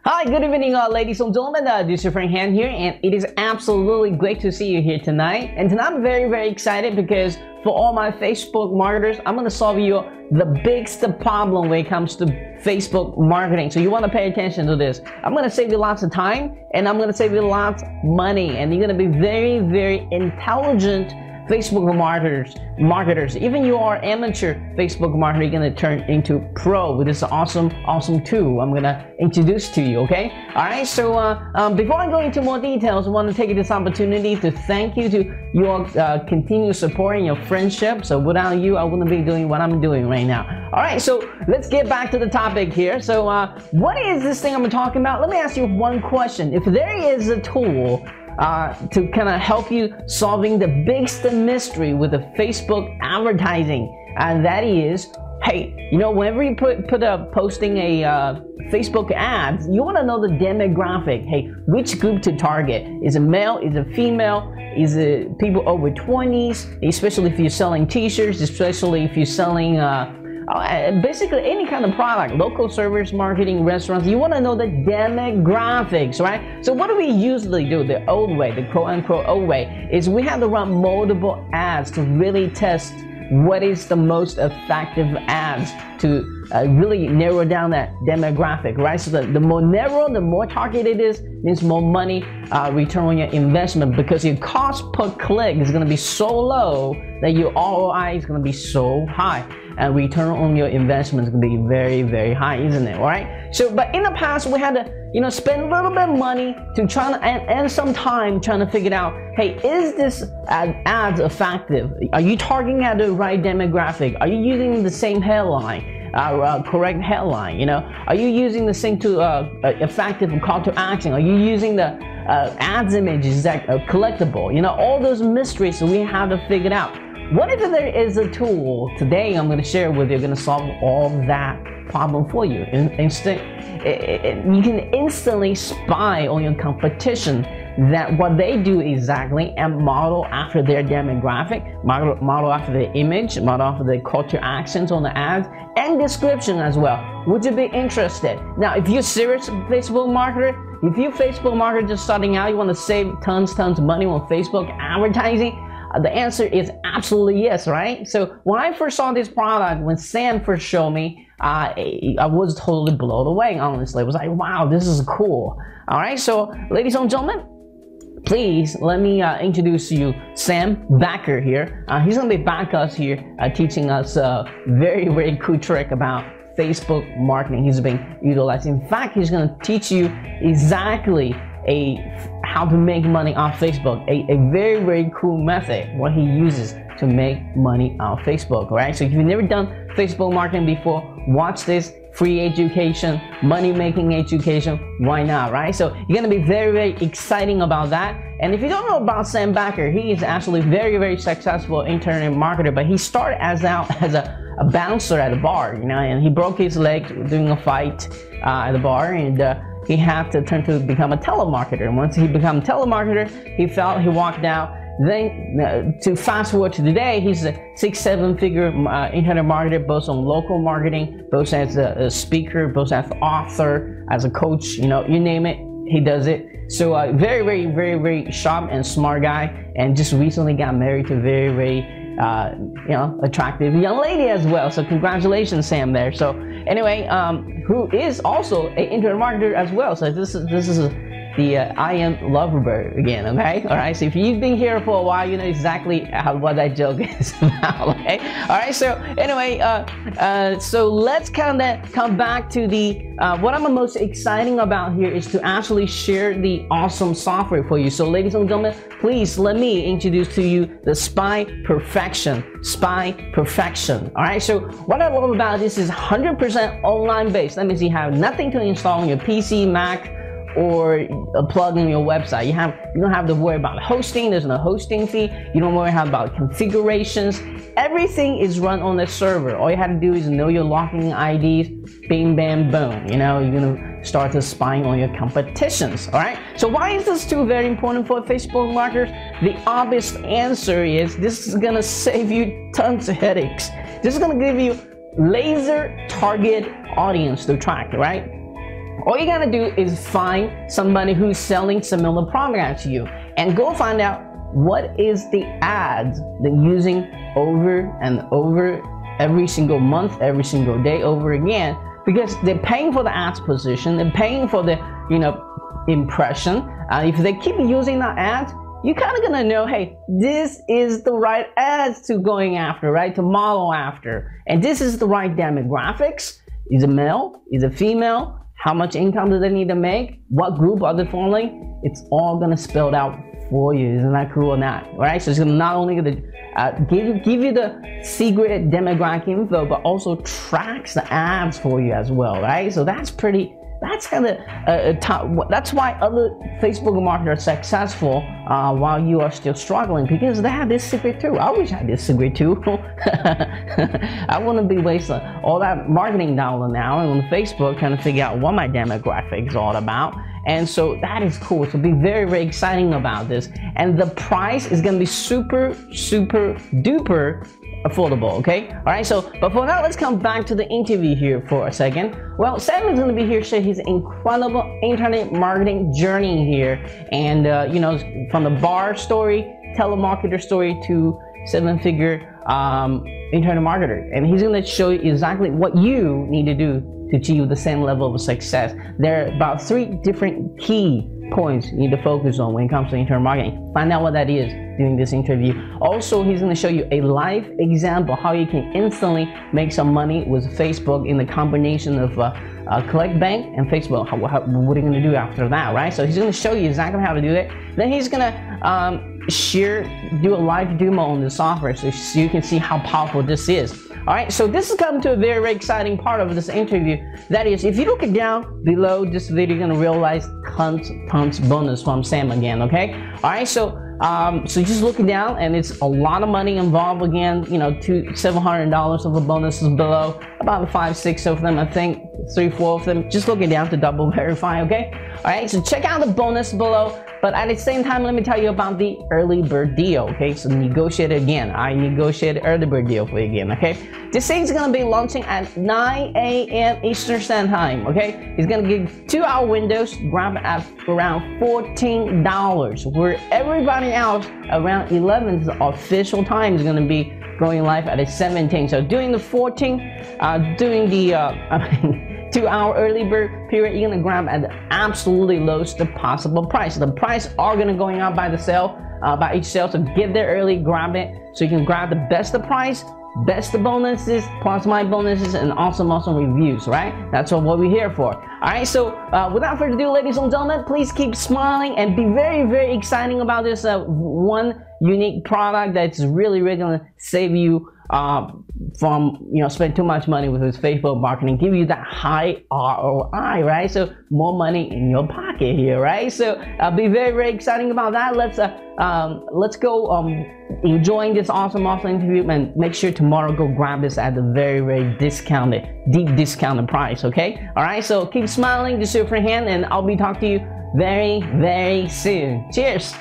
Hi, good evening, ladies and gentlemen. This is your friend Han here, and it is absolutely great to see you here tonight. And tonight I'm very excited because for all my Facebook marketers, I'm going to solve you the biggest problem when it comes to Facebook marketing. So you want to pay attention to this. I'm going to save you lots of time, and I'm going to save you lots of money, and you're going to be very intelligent Facebook marketers. Even you are amateur Facebook marketer, you're gonna turn into pro with this awesome tool I'm gonna introduce to you. Okay, all right. So before I go into more details, I want to take this opportunity to thank you to your continued support and your friendship. So without you, I wouldn't be doing what I'm doing right now. All right, so let's get back to the topic here. So what is this thing I'm talking about? Let me ask you one question. If there is a tool to kind of help you solving the biggest mystery with the Facebook advertising, and that is, hey, you know, whenever you posting a Facebook ads, you want to know the demographic. Hey, which group to target? Is it male? Is it female? Is it people over 20s? Especially if you're selling t-shirts, especially if you're selling basically any kind of product, local service marketing, restaurants. You want to know the demographics, right? So what do we usually do the old way, the quote-unquote old way, is we have to run multiple ads to really test what is the most effective ads to really narrow down that demographic, right? So the more narrow, the more targeted it is, means more money return on your investment, because your cost per click is going to be so low that your ROI is going to be so high, and return on your investment is going to be very high, isn't it? All right. So, but in the past, we had to, you know, spend a little bit of money to try to and some time trying to figure out, hey, is this ads effective? Are you targeting at the right demographic? Are you using the same headline? Correct headline, you know? Are you using the same effective call to action? Are you using the ads images that are collectible? You know, all those mysteries that we have to figure out. What if there is a tool today I'm going to share with you, going to solve all that problem for you? You can instantly spy on your competition that what they do exactly and model after their demographic, model after their image, model after the call to actions on the ads and description as well. Would you be interested? Now, if you're serious Facebook marketer, if you're Facebook marketer just starting out, you want to save tons of money on Facebook advertising, the answer is absolutely yes, right? So when I first saw this product, when Sam first showed me, I was totally blown away, honestly. I was like, wow, this is cool. All right, so ladies and gentlemen, please let me introduce you Sam Bakker here. He's going to be back us here teaching us a very cool trick about Facebook marketing he's been utilizing. In fact, he's going to teach you exactly how to make money on Facebook, a very cool method what he uses to make money on Facebook. Right? So if you've never done Facebook marketing before, watch this free education, money making education. Why not, right? So you're gonna be very exciting about that. And if you don't know about Sam Bakker, he is actually very successful internet marketer, but he started as a bouncer at a bar, you know, and he broke his leg doing a fight at the bar, and he had to turn to become a telemarketer. And once he became a telemarketer, he walked out. Then to fast forward to today, he's a 6-7 figure internet marketer, both on local marketing, both as a speaker, both as an author, as a coach, you know, you name it, he does it. So very sharp and smart guy, and just recently got married to a very you know, attractive young lady as well. So congratulations, Sam, there. So anyway, who is also an internet marketer as well. So this is the I am Loverbird again, okay? All right, so if you've been here for a while, you know exactly what that joke is about, okay? All right, so anyway, so let's kind of come back to the, what I'm most exciting about here is to actually share the awesome software for you. So ladies and gentlemen, please let me introduce to you the Spy Perfection. All right, so what I love about this is 100% online based. That means you have nothing to install on your PC, Mac, or a plug in your website. You don't have to worry about hosting. There's no hosting fee. You don't worry about configurations. Everything is run on the server. All you have to do is know your login IDs. Bing, bam, boom. You know, you're gonna start to spying on your competitions. All right. So why is this tool very important for Facebook marketers? The obvious answer is this is gonna save you tons of headaches. This is gonna give you laser target audience to track, right? All you gotta do is find somebody who's selling similar products to you and go find out what is the ads they're using over and over every single month, every single day, over again, because they're paying for the ads position, they're paying for the impression. If they keep using that ads, you're kind of gonna know, hey, this is the right ads to going after, right? To model after, and this is the right demographics. Is it male? Is it female? How much income do they need to make? What group are they following? It's all gonna spelled out for you. Isn't that cool or not? All right, so it's gonna not only give you the secret demographic info, but also tracks the ads for you as well, right? So that's pretty. That's kind of that's why other Facebook marketers are successful while you are still struggling, because they have this secret too. I wish I had this secret too. I wouldn't be wasting all that marketing dollar now on Facebook trying to figure out what my demographic is all about. And so that is cool. So be very, very exciting about this. And the price is going to be super, super duper affordable, okay? All right, so, but for now, let's come back to the interview here for a second. Well, Sam is going to be here share his incredible internet marketing journey here. And, from the bar story, telemarketer story to seven-figure internet marketer. And he's going to show you exactly what you need to do to achieve the same level of success. There are about 3 different key points you need to focus on when it comes to internet marketing. Find out what that is during this interview. Also, he's going to show you a live example how you can instantly make some money with Facebook in the combination of ClickBank and Facebook. What are you going to do after that, right? So he's going to show you exactly how to do that. Then he's going to do a live demo on the software so you can see how powerful this is. All right, so this is coming to a very, very exciting part of this interview. That is, if you look down below this video, you're gonna realize tons bonus from Sam again. Okay, all right, so just looking down, and it's a lot of money involved again. $700 of the bonuses below, about 5, 6 of them, I think, 3, 4 of them. Just looking down to double verify. Okay, all right, so check out the bonus below. But at the same time, let me tell you about the early bird deal, okay? So negotiate it again. I negotiated early bird deal for you again, okay? This thing's gonna be launching at 9 a.m. Eastern Standard Time, okay? It's gonna give 2-hour windows, grab it at around $14, where everybody else around 11 official time is gonna be going live at a 17. So doing the 14, doing the 2-hour early bird period, you're gonna grab at the absolutely lowest possible price. The price are gonna going up by the sale, by each sale. So get there early, grab it, so you can grab the best of price, best of bonuses, plus my bonuses, and awesome reviews, right? That's what we're here for. All right, so without further ado, ladies and gentlemen, please keep smiling and be very, very exciting about this one unique product that's really, really gonna save you from spend too much money with his Facebook marketing, give you that high ROI, right? So more money in your pocket here, right? So be very, very exciting about that. Let's go enjoying this awesome interview, and make sure tomorrow go grab this at the very, very discounted, deep discounted price. Okay, all right, so keep smiling. This is your friend Han, and I'll be talking to you very, very soon. Cheers.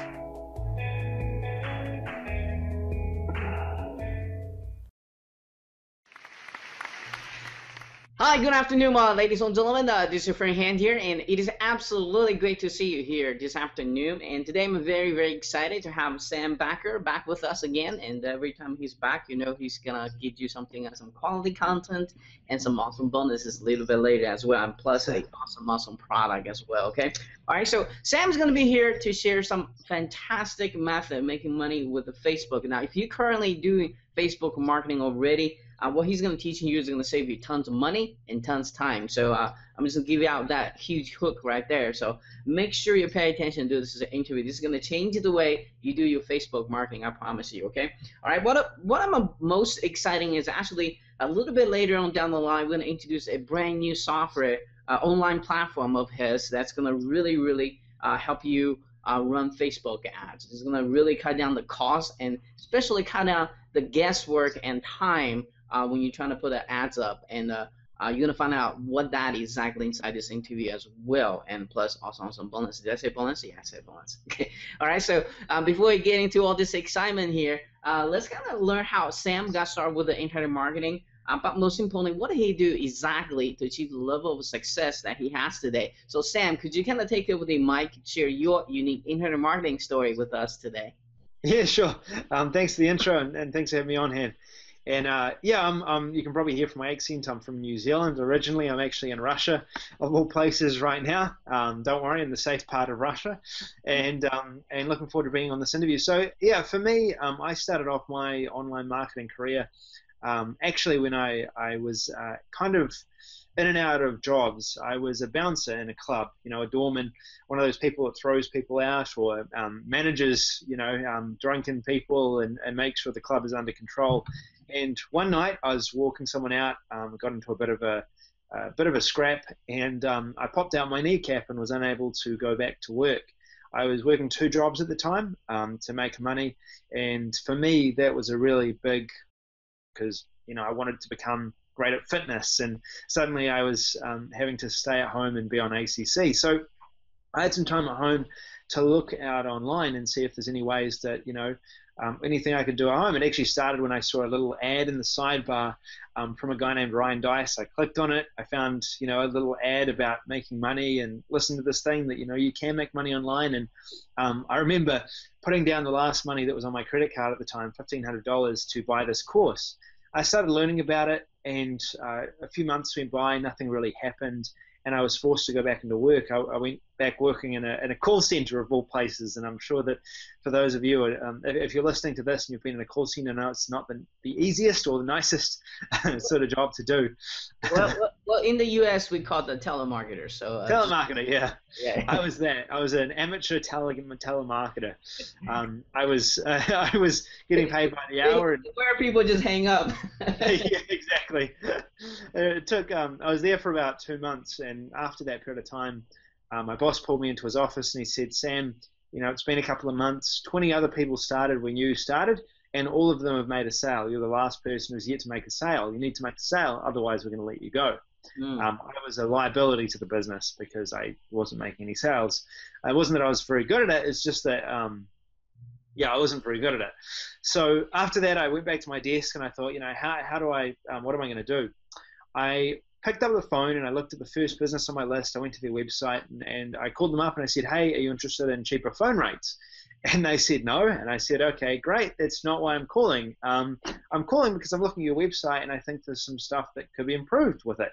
Hi, good afternoon, ladies and gentlemen. This is your friend Han here, and it is absolutely great to see you here this afternoon. And today I'm very, very excited to have Sam Bakker back with us again. And every time he's back, he's gonna give you something, some quality content and some awesome bonuses a little bit later as well, and plus a awesome product as well. Okay. All right. So Sam's gonna be here to share some fantastic method of making money with the Facebook. Now, if you're currently doing Facebook marketing already, what he's going to teach you is going to save you tons of money and tons of time. So I'm just going to give you out that huge hook right there. So make sure you pay attention to this interview. This is going to change the way you do your Facebook marketing, I promise you, okay? All right, what I'm most exciting is actually a little bit later on down the line, we're going to introduce a brand new software, online platform of his that's going to really, really help you run Facebook ads. It's going to really cut down the cost and especially cut down the guesswork and time when you're trying to put the ads up, and you're gonna find out what that is exactly inside this interview as well, and plus also some bonus. Did I say bonus? Yeah, I said bonus. Okay. All right. So before we get into all this excitement here, let's kind of learn how Sam got started with the internet marketing. but most importantly, what did he do exactly to achieve the level of success that he has today? So Sam, could you kind of take over the mic, share your unique internet marketing story with us today? Yeah, sure. Thanks for the intro, and thanks for having me on here. And yeah, you can probably hear from my accent. I'm from New Zealand originally. I'm actually in Russia, of all places, right now. Don't worry, in the safe part of Russia, and looking forward to being on this interview. So yeah, for me, I started off my online marketing career actually when I was kind of in and out of jobs. I was a bouncer in a club, a doorman, one of those people that throws people out or manages, drunken people and makes sure the club is under control. And one night I was walking someone out, got into a bit of a scrap, and I popped out my kneecap and was unable to go back to work. I was working 2 jobs at the time to make money, and for me that was a really big, because I wanted to become great at fitness, and suddenly I was having to stay at home and be on ACC. So I had some time at home to look out online and see if there's any ways that, anything I could do at home. It actually started when I saw a little ad in the sidebar from a guy named Ryan Dice. I clicked on it. I found, a little ad about making money and listened to this thing that, you can make money online. And I remember putting down the last money that was on my credit card at the time, $1,500, to buy this course. I started learning about it, and a few months went by, nothing really happened, and I was forced to go back into work. I went back working in a call center of all places, and I'm sure that for those of you, if you're listening to this and you've been in a call center, know it's not the easiest or the nicest sort of job to do. Well, in the U.S. we call it telemarketer. So telemarketer, yeah. Yeah. I was that. I was an amateur telemarketer. I was getting paid by the hour. Where people just hang up. Yeah, exactly. It took. I was there for about 2 months, and after that period of time, my boss pulled me into his office and he said, "Sam, it's been a couple of months. 20 other people started when you started, and all of them have made a sale. You're the last person who's yet to make a sale. You need to make a sale, otherwise we're going to let you go." I was a liability to the business because I wasn't making any sales. It wasn't that I was very good at it. It's just that, I wasn't very good at it. So after that, I went back to my desk and I thought, how do I, what am I going to do? I picked up the phone and I looked at the first business on my list. I went to their website and I called them up and I said, "Hey, are you interested in cheaper phone rates?" And they said no, and I said, "Okay, great. That's not why I'm calling. I'm calling because I'm looking at your website and I think there's some stuff that could be improved with it."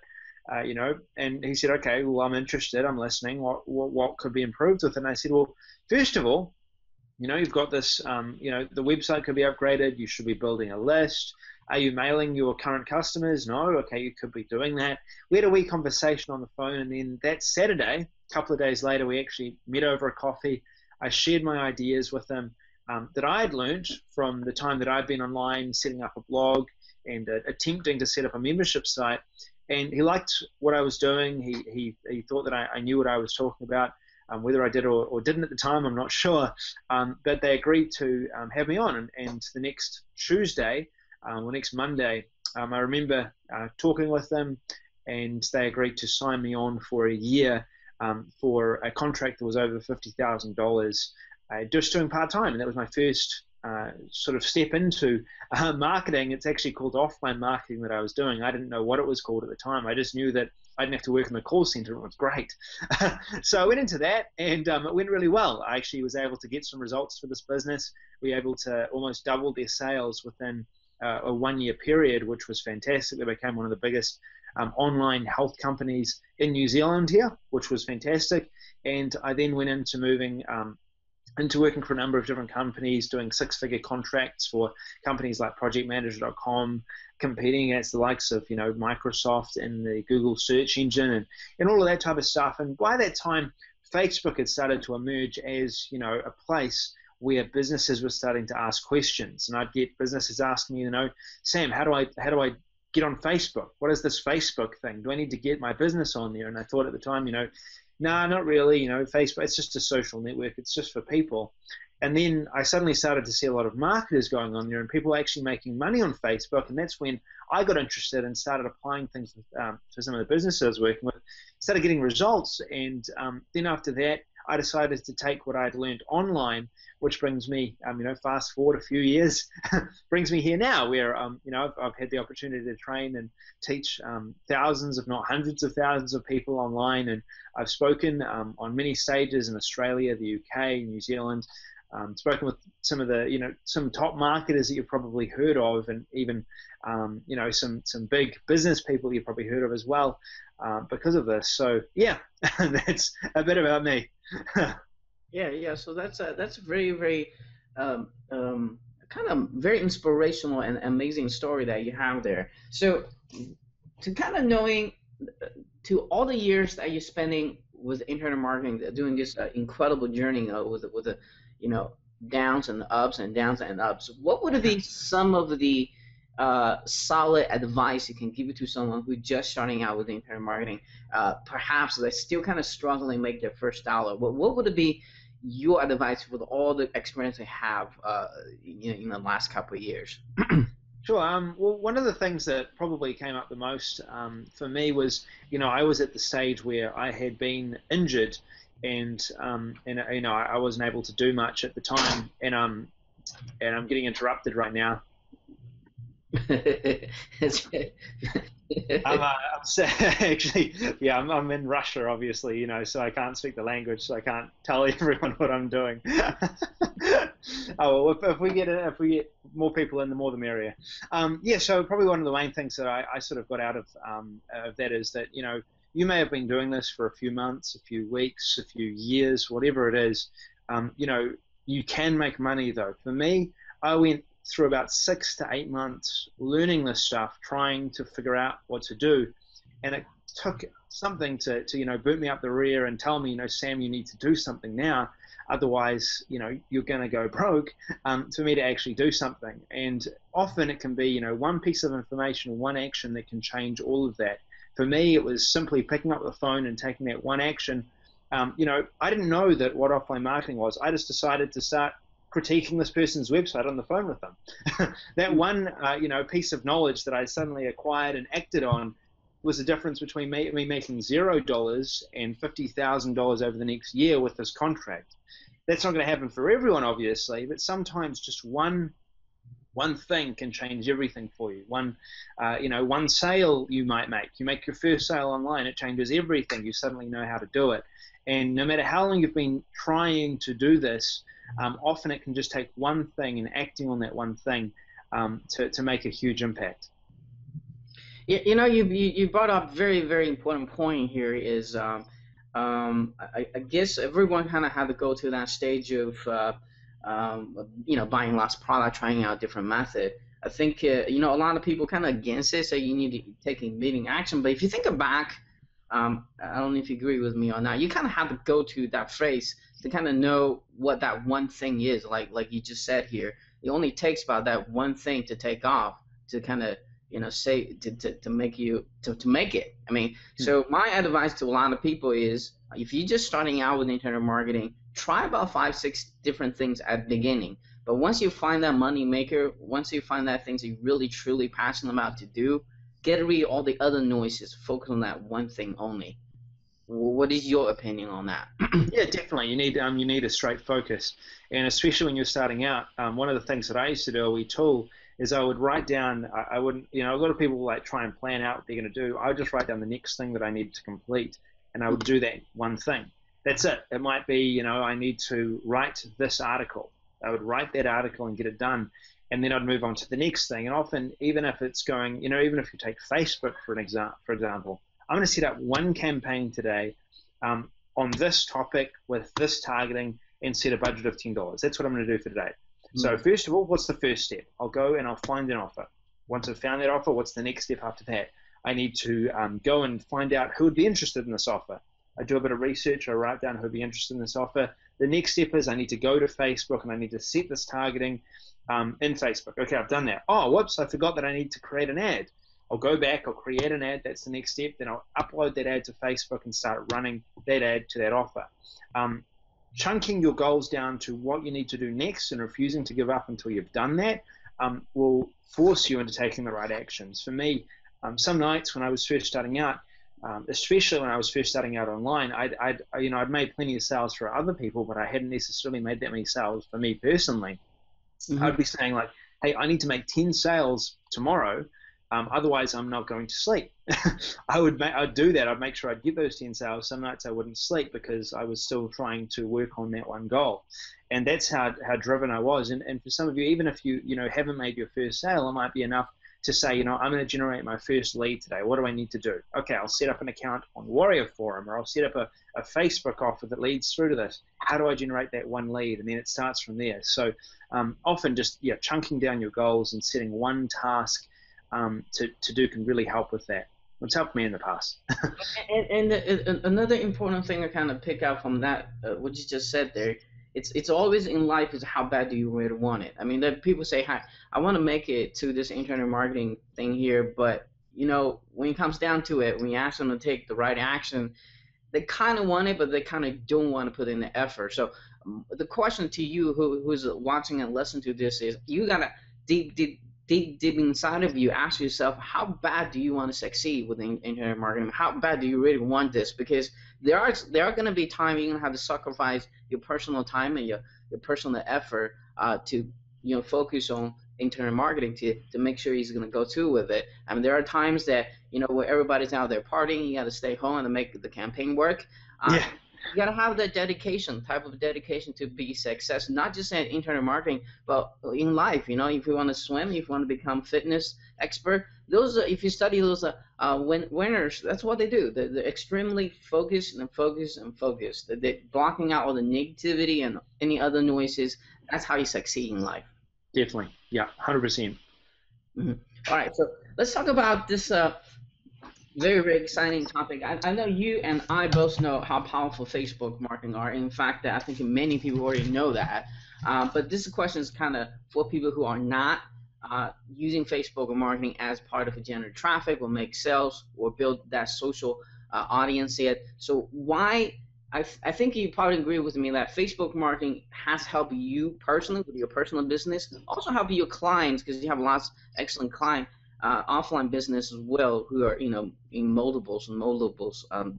And he said, "Okay, well, I'm interested. I'm listening. What could be improved with it?" And I said, "Well, first of all, you've got this, the website could be upgraded. You should be building a list. Are you mailing your current customers? No. Okay, you could be doing that." We had a wee conversation on the phone, and then that Saturday, a couple of days later, we actually met over a coffee. I shared my ideas with him that I had learned from the time that I'd been online setting up a blog and attempting to set up a membership site. And he liked what I was doing. He thought that I knew what I was talking about. Whether I did or didn't at the time, I'm not sure. But they agreed to have me on. And the next Tuesday, or next Monday, I remember talking with them, and they agreed to sign me on for a year for a contract that was over $50,000, just doing part-time. And that was my first sort of step into marketing. It's actually called offline marketing that I was doing. I didn't know what it was called at the time. I just knew that I didn't have to work in the call center. It was great. So I went into that, and it went really well. I actually was able to get some results for this business. We were able to almost double their sales within a 1-year period, which was fantastic. They became one of the biggest online health companies in New Zealand here, which was fantastic. And I then went into moving into working for a number of different companies, doing 6-figure contracts for companies like projectmanager.com, competing against the likes of Microsoft and the Google search engine and all of that type of stuff. And by that time, Facebook had started to emerge as a place where businesses were starting to ask questions. And I'd get businesses asking me, "Sam, how do I get on Facebook? What is this Facebook thing? Do I need to get my business on there?" And I thought at the time, no, not really. Facebook, it's just a social network. It's just for people. And then I suddenly started to see a lot of marketers going on there and people actually making money on Facebook. And that's when I got interested and started applying things to some of the businesses I was working with, started getting results. And then after that, I decided to take what I'd learned online, which brings me, fast forward a few years, brings me here now, where I've had the opportunity to train and teach thousands, if not hundreds of thousands of people online, and I've spoken on many stages in Australia, the UK, New Zealand. Spoken with some of the, some top marketers that you've probably heard of, and even, some big business people you've probably heard of as well, because of this. So yeah, that's a bit about me. Yeah. So that's very, very kind of very inspirational and amazing story that you have there. So to kind of knowing to all the years that you're spending with internet marketing, doing this incredible journey with the downs and ups and downs and ups, what would be some of the solid advice you can give to someone who's just starting out with internet marketing? Perhaps they're still kind of struggling to make their first dollar. What would be your advice with all the experience they have in the last couple of years? Sure. Well, one of the things that probably came up the most for me was, I was at the stage where I had been injured, and I wasn't able to do much at the time, and I'm getting interrupted right now. Actually, yeah, I'm in Russia, obviously, so I can't speak the language, so I can't tell everyone what I'm doing. Oh, well, if we get more people in, the more the merrier. So probably one of the main things that I sort of got out of that is that, you may have been doing this for a few months, a few weeks, a few years, whatever it is. You can make money, though. For me, I went through about 6 to 8 months learning this stuff, trying to figure out what to do, and it took something to boot me up the rear and tell me, Sam, you need to do something now, otherwise you're going to go broke, for me to actually do something. And often it can be one piece of information, one action that can change all of that. For me, it was simply picking up the phone and taking that one action. I didn't know that what offline marketing was. I just decided to start critiquing this person's website on the phone with them. That one, piece of knowledge that I suddenly acquired and acted on was the difference between me making $0 and $50,000 over the next year with this contract. That's not going to happen for everyone, obviously, but sometimes just one thing can change everything for you. One sale you might make. You make your first sale online, it changes everything. You suddenly know how to do it. And no matter how long you've been trying to do this, often it can just take one thing and acting on that one thing to make a huge impact. You brought up very, very important point here is I guess everyone kind of had to go to that stage of buying lots of product, trying out different method. I think a lot of people kind of against it, so you need to take immediate action. But if you think back, I don't know if you agree with me on that. You kind of have to go to that phrase to kind of know what that one thing is. Like you just said here, it only takes about that one thing to take off to kind of say to make it. I mean, so my advice to a lot of people is if you're just starting out with internet marketing, try about 5-6 different things at the beginning. But once you find that money maker, once you find that things you're really truly passionate about to do, get rid of all the other noises. Focus on that one thing only. What is your opinion on that? Yeah, definitely. You need a straight focus, and especially when you're starting out. One of the things that I used to do, a wee tool, is I would write down. I wouldn't, a lot of people like try and plan out what they're going to do. I would just write down the next thing that I need to complete, and I would do that one thing. That's it. It might be, I need to write this article. I would write that article and get it done, and then I'd move on to the next thing. And often, even if it's going, even if you take Facebook for example, I'm going to set up one campaign today on this topic with this targeting and set a budget of $10. That's what I'm going to do for today. So first of all, what's the first step? I'll go and I'll find an offer. Once I've found that offer, what's the next step after that? I need to go and find out who would be interested in this offer. I do a bit of research. I write down who would be interested in this offer. The next step is I need to go to Facebook and I need to set this targeting in Facebook. Okay, I've done that. Oh, whoops, I forgot that I need to create an ad. I'll go back, I'll create an ad, that's the next step, then I'll upload that ad to Facebook and start running that ad to that offer. Chunking your goals down to what you need to do next and refusing to give up until you've done that will force you into taking the right actions. For me, some nights when I was first starting out, especially when I was first starting out online, I'd made plenty of sales for other people, but I hadn't necessarily made that many sales for me personally. I'd be saying like, hey, I need to make 10 sales tomorrow. Otherwise, I'm not going to sleep. I'd do that. I'd make sure I'd get those 10 sales. Some nights I wouldn't sleep because I was still trying to work on that one goal. And that's how driven I was. And for some of you, even if you haven't made your first sale, it might be enough to say, I'm going to generate my first lead today. What do I need to do? Okay, I'll set up an account on Warrior Forum, or I'll set up a Facebook offer that leads through to this. How do I generate that one lead? And then it starts from there. So often just chunking down your goals and setting one task to do can really help with that. It's helped me in the past. and another important thing to kind of pick out from that, what you just said there, it's always in life is how bad do you really want it. I mean, people say, hi, I want to make it to this internet marketing thing here, but when it comes down to it, when you ask them to take the right action, they kind of want it, but they kind of don't want to put in the effort. So the question to you who's watching and listening to this is, you gotta deep inside of you, ask yourself, how bad do you want to succeed with internet marketing? How bad do you really want this? Because there are going to be times you're going to have to sacrifice your personal time and your personal effort to focus on internet marketing to make sure he's going to go through with it. I mean, there are times that where everybody's out there partying, you got to stay home and make the campaign work. You got to have that type of dedication to be success, not just in internet marketing, but in life. If you want to swim, if you want to become fitness expert, if you study those winners, that's what they do. They're extremely focused and focused and focused. They're blocking out all the negativity and any other noises. That's how you succeed in life. Definitely. Yeah, 100%. All right, so let's talk about this very, very exciting topic. I know you and I both know how powerful Facebook marketing are. In fact, I think many people already know that. But this question is kind of for people who are not using Facebook marketing as part of a generate traffic or make sales or build that social audience yet. So why? I think you probably agree with me that Facebook marketing has helped you personally with your personal business, also help your clients, because you have lots of excellent clients. Offline business as well, who are in multiples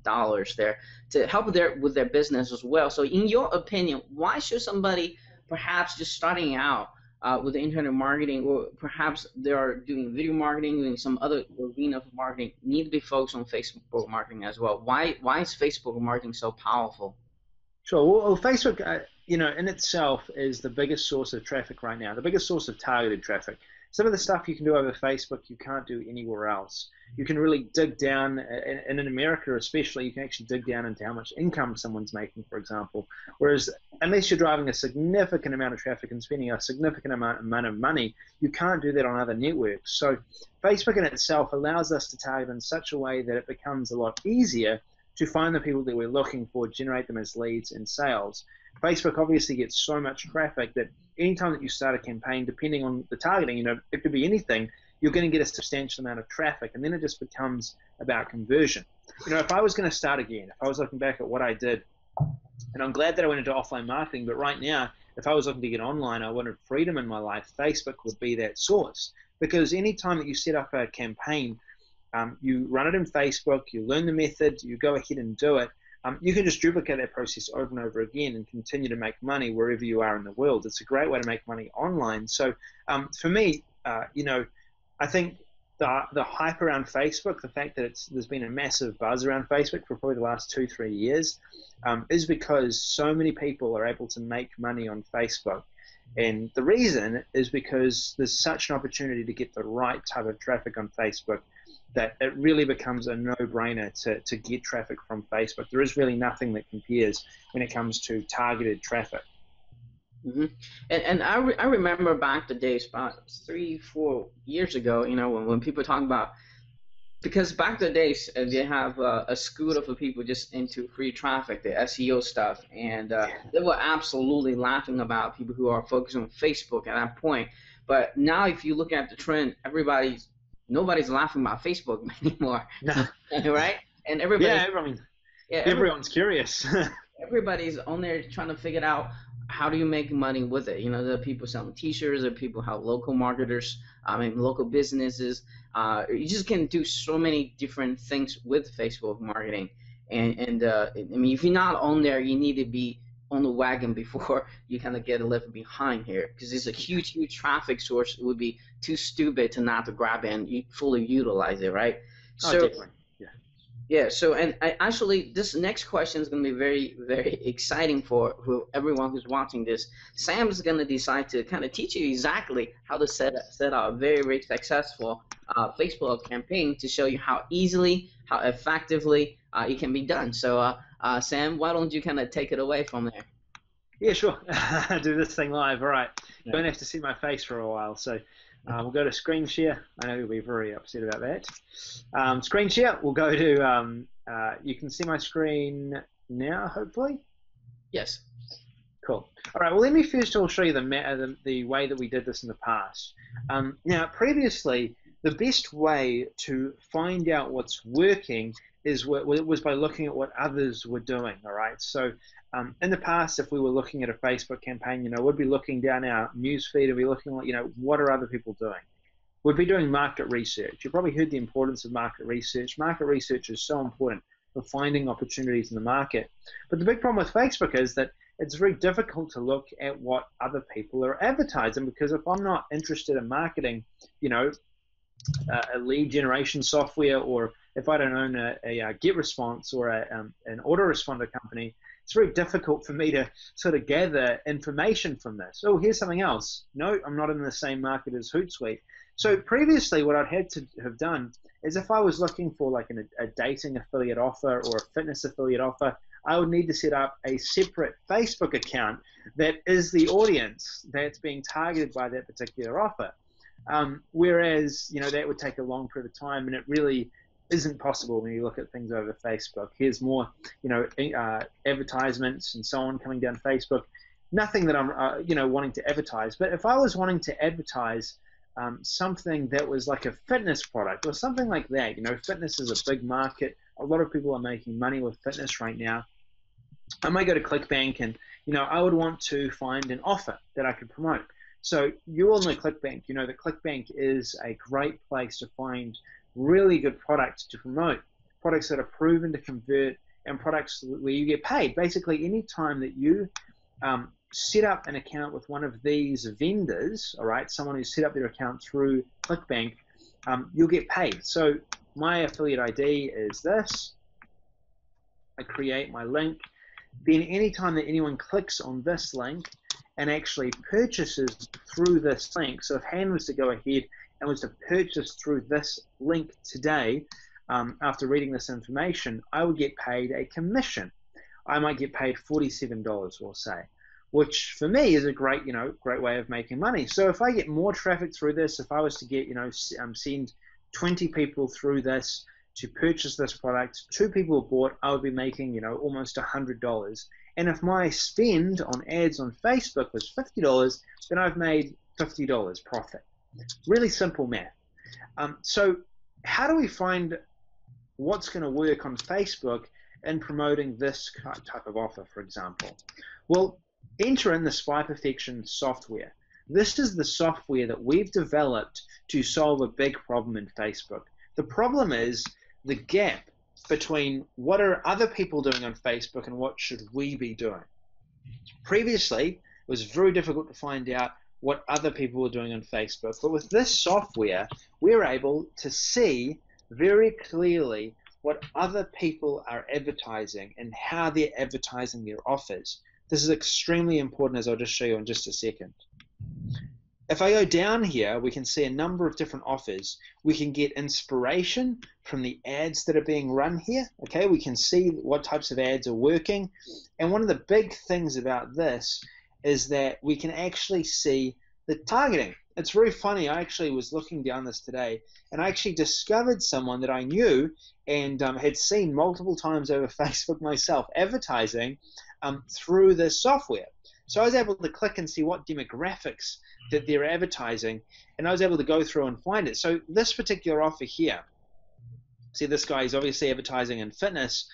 dollars there, to help with their business as well. So in your opinion, why should somebody perhaps just starting out with the internet marketing, or perhaps they are doing video marketing, doing some other arena of marketing, need to be focused on Facebook marketing as well? Why is Facebook marketing so powerful? Sure. Well, Facebook, in itself is the biggest source of traffic right now, the biggest source of targeted traffic. Some of the stuff you can do over Facebook, you can't do anywhere else. You can really dig down, and in America especially, you can actually dig down into how much income someone's making, for example. Whereas unless you're driving a significant amount of traffic and spending a significant amount of money, you can't do that on other networks. So Facebook in itself allows us to target in such a way that it becomes a lot easier to find the people that we're looking for, generate them as leads and sales. Facebook obviously gets so much traffic that anytime that you start a campaign, depending on the targeting, it could be anything, you're going to get a substantial amount of traffic, and then it just becomes about conversion. If I was going to start again, if I was looking back at what I did, and I'm glad that I went into offline marketing, but right now, if I was looking to get online, I wanted freedom in my life, Facebook would be that source. Because anytime that you set up a campaign, you run it in Facebook, you learn the method, you go ahead and do it, you can just duplicate that process over and over again and continue to make money wherever you are in the world. It's a great way to make money online. So for me, I think the hype around Facebook, the fact that there's been a massive buzz around Facebook for probably the last 2-3 years, is because so many people are able to make money on Facebook. And the reason is because there's such an opportunity to get the right type of traffic on Facebook that it really becomes a no-brainer to get traffic from Facebook. There is really nothing that compares when it comes to targeted traffic. Mm-hmm. And I remember back the days, about 3-4 years ago, when people talk about, because back the days they have a school of people just into free traffic, the SEO stuff, and they were absolutely laughing about people who are focused on Facebook at that point. But now if you look at the trend, nobody's laughing about Facebook anymore, no. Right? And everybody's everyone's curious. Everybody's on there trying to figure out how do you make money with it? You know, there are people selling T-shirts, there are people how local marketers, I mean, local businesses. You just can do so many different things with Facebook marketing. And I mean, if you're not on there, you need to be on the wagon before you kind of get a little behind here, because it's a huge, huge traffic source. It would be too stupid to not to grab it and fully utilize it, right? Oh, So definitely. Yeah. yeah, so and actually, this next question is going to be very, very exciting for everyone who's watching this. Sam's going to decide to kind of teach you exactly how to set up a very, very successful Facebook campaign to show you how easily, how effectively it can be done. So, Sam, why don't you kind of take it away from there? Yeah, sure. Do this thing live. All right. Yeah. Don't have to see my face for a while. So we'll go to screen share. I know you'll be very upset about that. Screen share. We'll go to, you can see my screen now, hopefully. Yes. Cool. All right. Well, let me first of all show you the way that we did this in the past. Now, previously, the best way to find out what's working was by looking at what others were doing. All right. So in the past, if we were looking at a Facebook campaign, you know, we'd be looking down our newsfeed and be looking at, you know, what are other people doing? We'd be doing market research. You've probably heard the importance of market research. Market research is so important for finding opportunities in the market. But the big problem with Facebook is that it's very difficult to look at what other people are advertising, because if I'm not interested in marketing, you know, a lead generation software, or if I don't own a GetResponse or an autoresponder company, it's very difficult for me to sort of gather information from this. Oh, here's something else. No, I'm not in the same market as Hootsuite. So previously, what I'd had to have done is, if I was looking for like a dating affiliate offer or a fitness affiliate offer, I would need to set up a separate Facebook account that is the audience that's being targeted by that particular offer. Whereas, you know, that would take a long period of time, and it really isn't possible when you look at things over Facebook. Here's more, you know, advertisements and so on coming down Facebook. Nothing that I'm, you know, wanting to advertise. But if I was wanting to advertise something that was like a fitness product or something like that, you know, fitness is a big market. A lot of people are making money with fitness right now. I might go to ClickBank and, you know, I would want to find an offer that I could promote. So you all know ClickBank. You know that ClickBank is a great place to find really good products to promote, products that are proven to convert, and products where you get paid. Basically, any time that you set up an account with one of these vendors, all right, someone who's set up their account through ClickBank, you'll get paid. So my affiliate ID is this. I create my link. Then anytime that anyone clicks on this link and actually purchases through this link, so if Han was to go ahead and was to purchase through this link today, after reading this information, I would get paid a commission. I might get paid $47, we'll say, which for me is a great, you know, great way of making money. So if I get more traffic through this, if I was to get, you know, send 20 people through this to purchase this product, 2 people bought, I would be making, you know, almost $100. And if my spend on ads on Facebook was $50, then I've made $50 profit. Really simple math. So how do we find what's going to work on Facebook in promoting this type of offer, for example? Well, enter in the Spy Perfection software. This is the software that we've developed to solve a big problem in Facebook. The problem is the gap between what are other people doing on Facebook and what should we be doing. Previously, it was very difficult to find out what other people were doing on Facebook, but with this software, we're able to see very clearly what other people are advertising and how they're advertising their offers. This is extremely important, as I'll just show you in just a second. If I go down here, we can see a number of different offers. We can get inspiration from the ads that are being run here. Okay, we can see what types of ads are working. And one of the big things about this is that we can actually see the targeting. It's very funny. I actually was looking down this today, and I actually discovered someone that I knew and had seen multiple times over Facebook myself advertising through this software. So I was able to click and see what demographics that they're advertising, and I was able to go through and find it. So this particular offer here, see, this guy is obviously advertising in fitness,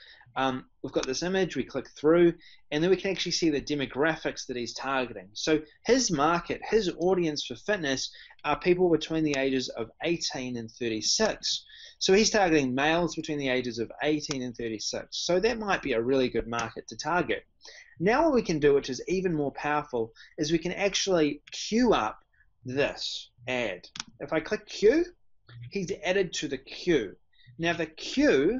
we've got this image, we click through, and then we can actually see the demographics that he's targeting. So his market, his audience for fitness are people between the ages of 18 and 36. So he's targeting males between the ages of 18 and 36. So that might be a really good market to target. Now what we can do, which is even more powerful, is we can actually queue up this ad. If I click queue, he's added to the queue. Now the queue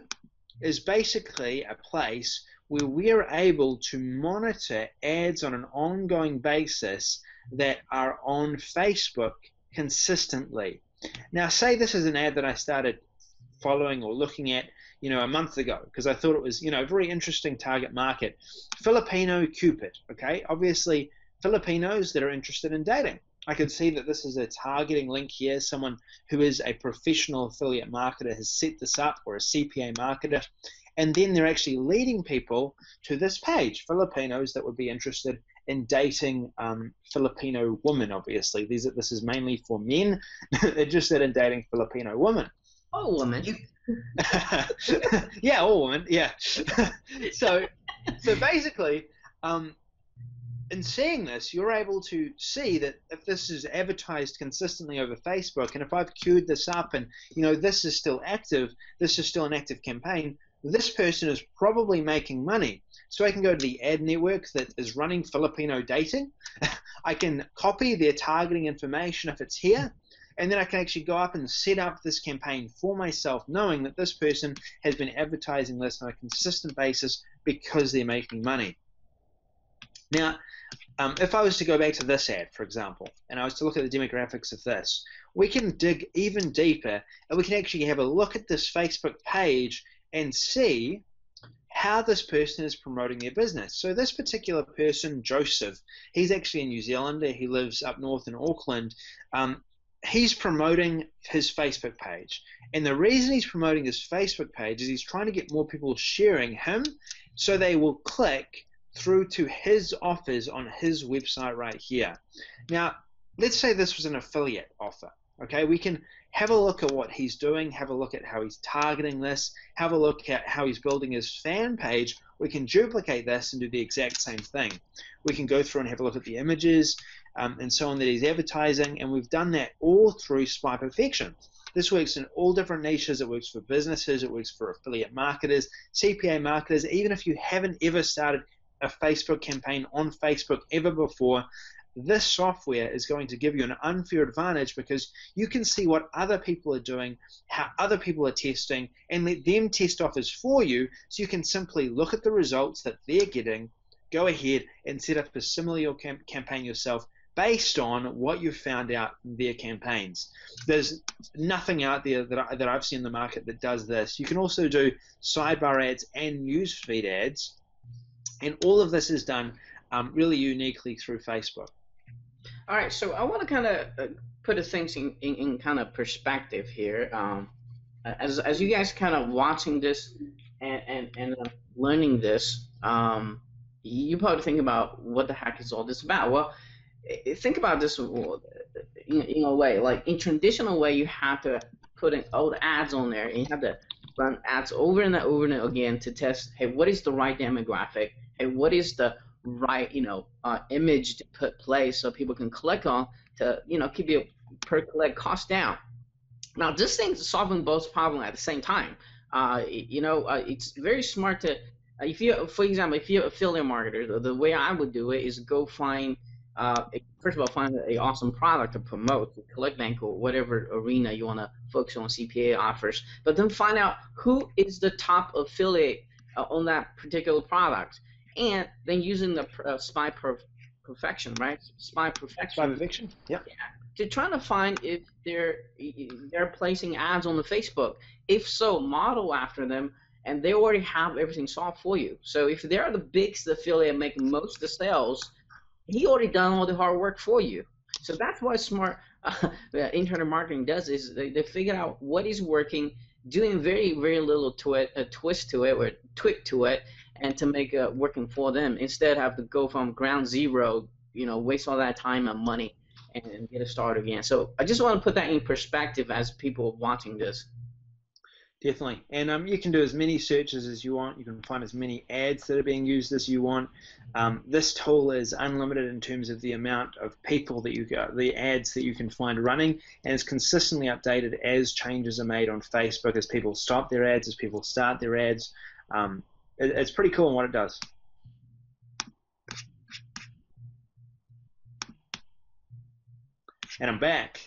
is basically a place where we're able to monitor ads on an ongoing basis that are on Facebook consistently. Now say this is an ad that I started following or looking at a month ago, because I thought it was a very interesting target market. Filipino Cupid, okay? Obviously Filipinos that are interested in dating. I could see that this is a targeting link here. Someone who is a professional affiliate marketer has set this up, or a CPA marketer, and then they're actually leading people to this page, Filipinos that would be interested in dating Filipino women. Obviously this is mainly for men interested in dating Filipino women. Oh, women. Yeah, all women. Yeah. so basically, in seeing this, you're able to see that if this is advertised consistently over Facebook, and if I've queued this up, and this is still active, this is still an active campaign, this person is probably making money. So I can go to the ad network that is running Filipino dating. I can copy their targeting information if it's here. And then I can actually go up and set up this campaign for myself, knowing that this person has been advertising this on a consistent basis because they're making money. Now, if I was to go back to this ad, for example, and I was to look at the demographics of this, we can dig even deeper, and we can actually have a look at this Facebook page and see how this person is promoting their business. So this particular person, Joseph, he's actually a New Zealander. He lives up north in Auckland. He's promoting his Facebook page, and the reason he's promoting his Facebook page is he's trying to get more people sharing him so they will click through to his offers on his website right here. Now let's say this was an affiliate offer. Okay, we can have a look at what he's doing, have a look at how he's targeting this, have a look at how he's building his fan page. We can duplicate this and do the exact same thing. We can go through and have a look at the images and so on that he's advertising, and we've done that all through SPY Perfection. This works in all different niches. It works for businesses, it works for affiliate marketers, CPA marketers. Even if you haven't ever started a Facebook campaign on Facebook ever before, this software is going to give you an unfair advantage, because you can see what other people are doing, how other people are testing, and let them test offers for you, so you can simply look at the results that they're getting, go ahead and set up a similar campaign yourself based on what you've found out in their campaigns. There's nothing out there that I've seen in the market that does this. You can also do sidebar ads and newsfeed ads, and all of this is done really uniquely through Facebook. All right, so I want to kind of put things in kind of perspective here. As you guys kind of watching this and learning this, you probably think about what the heck is all this about. Well, think about this in a way. Like in traditional way, you have to put in all the ads on there, and you have to run ads over and over and again to test, hey, what is the right demographic? Hey, what is the right image to play so people can click on to keep your per click cost down. Now this thing's solving both problems at the same time. It's very smart to for example, if you're an affiliate marketer, the way I would do it is go find first of all, find an awesome product to promote, ClickBank or whatever arena you want to focus on, CPA offers, but then find out who is the top affiliate on that particular product, and then using the SPY Perfection, right? SPY Perfection. Yeah. To try to find if they're placing ads on the Facebook. If so, model after them, and they already have everything solved for you. So if they're the biggest affiliate making most of the sales, he already done all the hard work for you. So that's what smart internet marketing does, is they figure out what is working, doing very, very little to it, a twist to it or tweak to it, and to make it working for them, instead have to go from ground zero, waste all that time and money and get it started again. So I just want to put that in perspective as people watching this. Definitely. And you can do as many searches as you want. You can find as many ads that are being used as you want. This tool is unlimited in terms of the amount of people that you got, the ads that you can find running, and it's consistently updated as changes are made on Facebook, as people stop their ads, as people start their ads. It's pretty cool in what it does. And I'm back.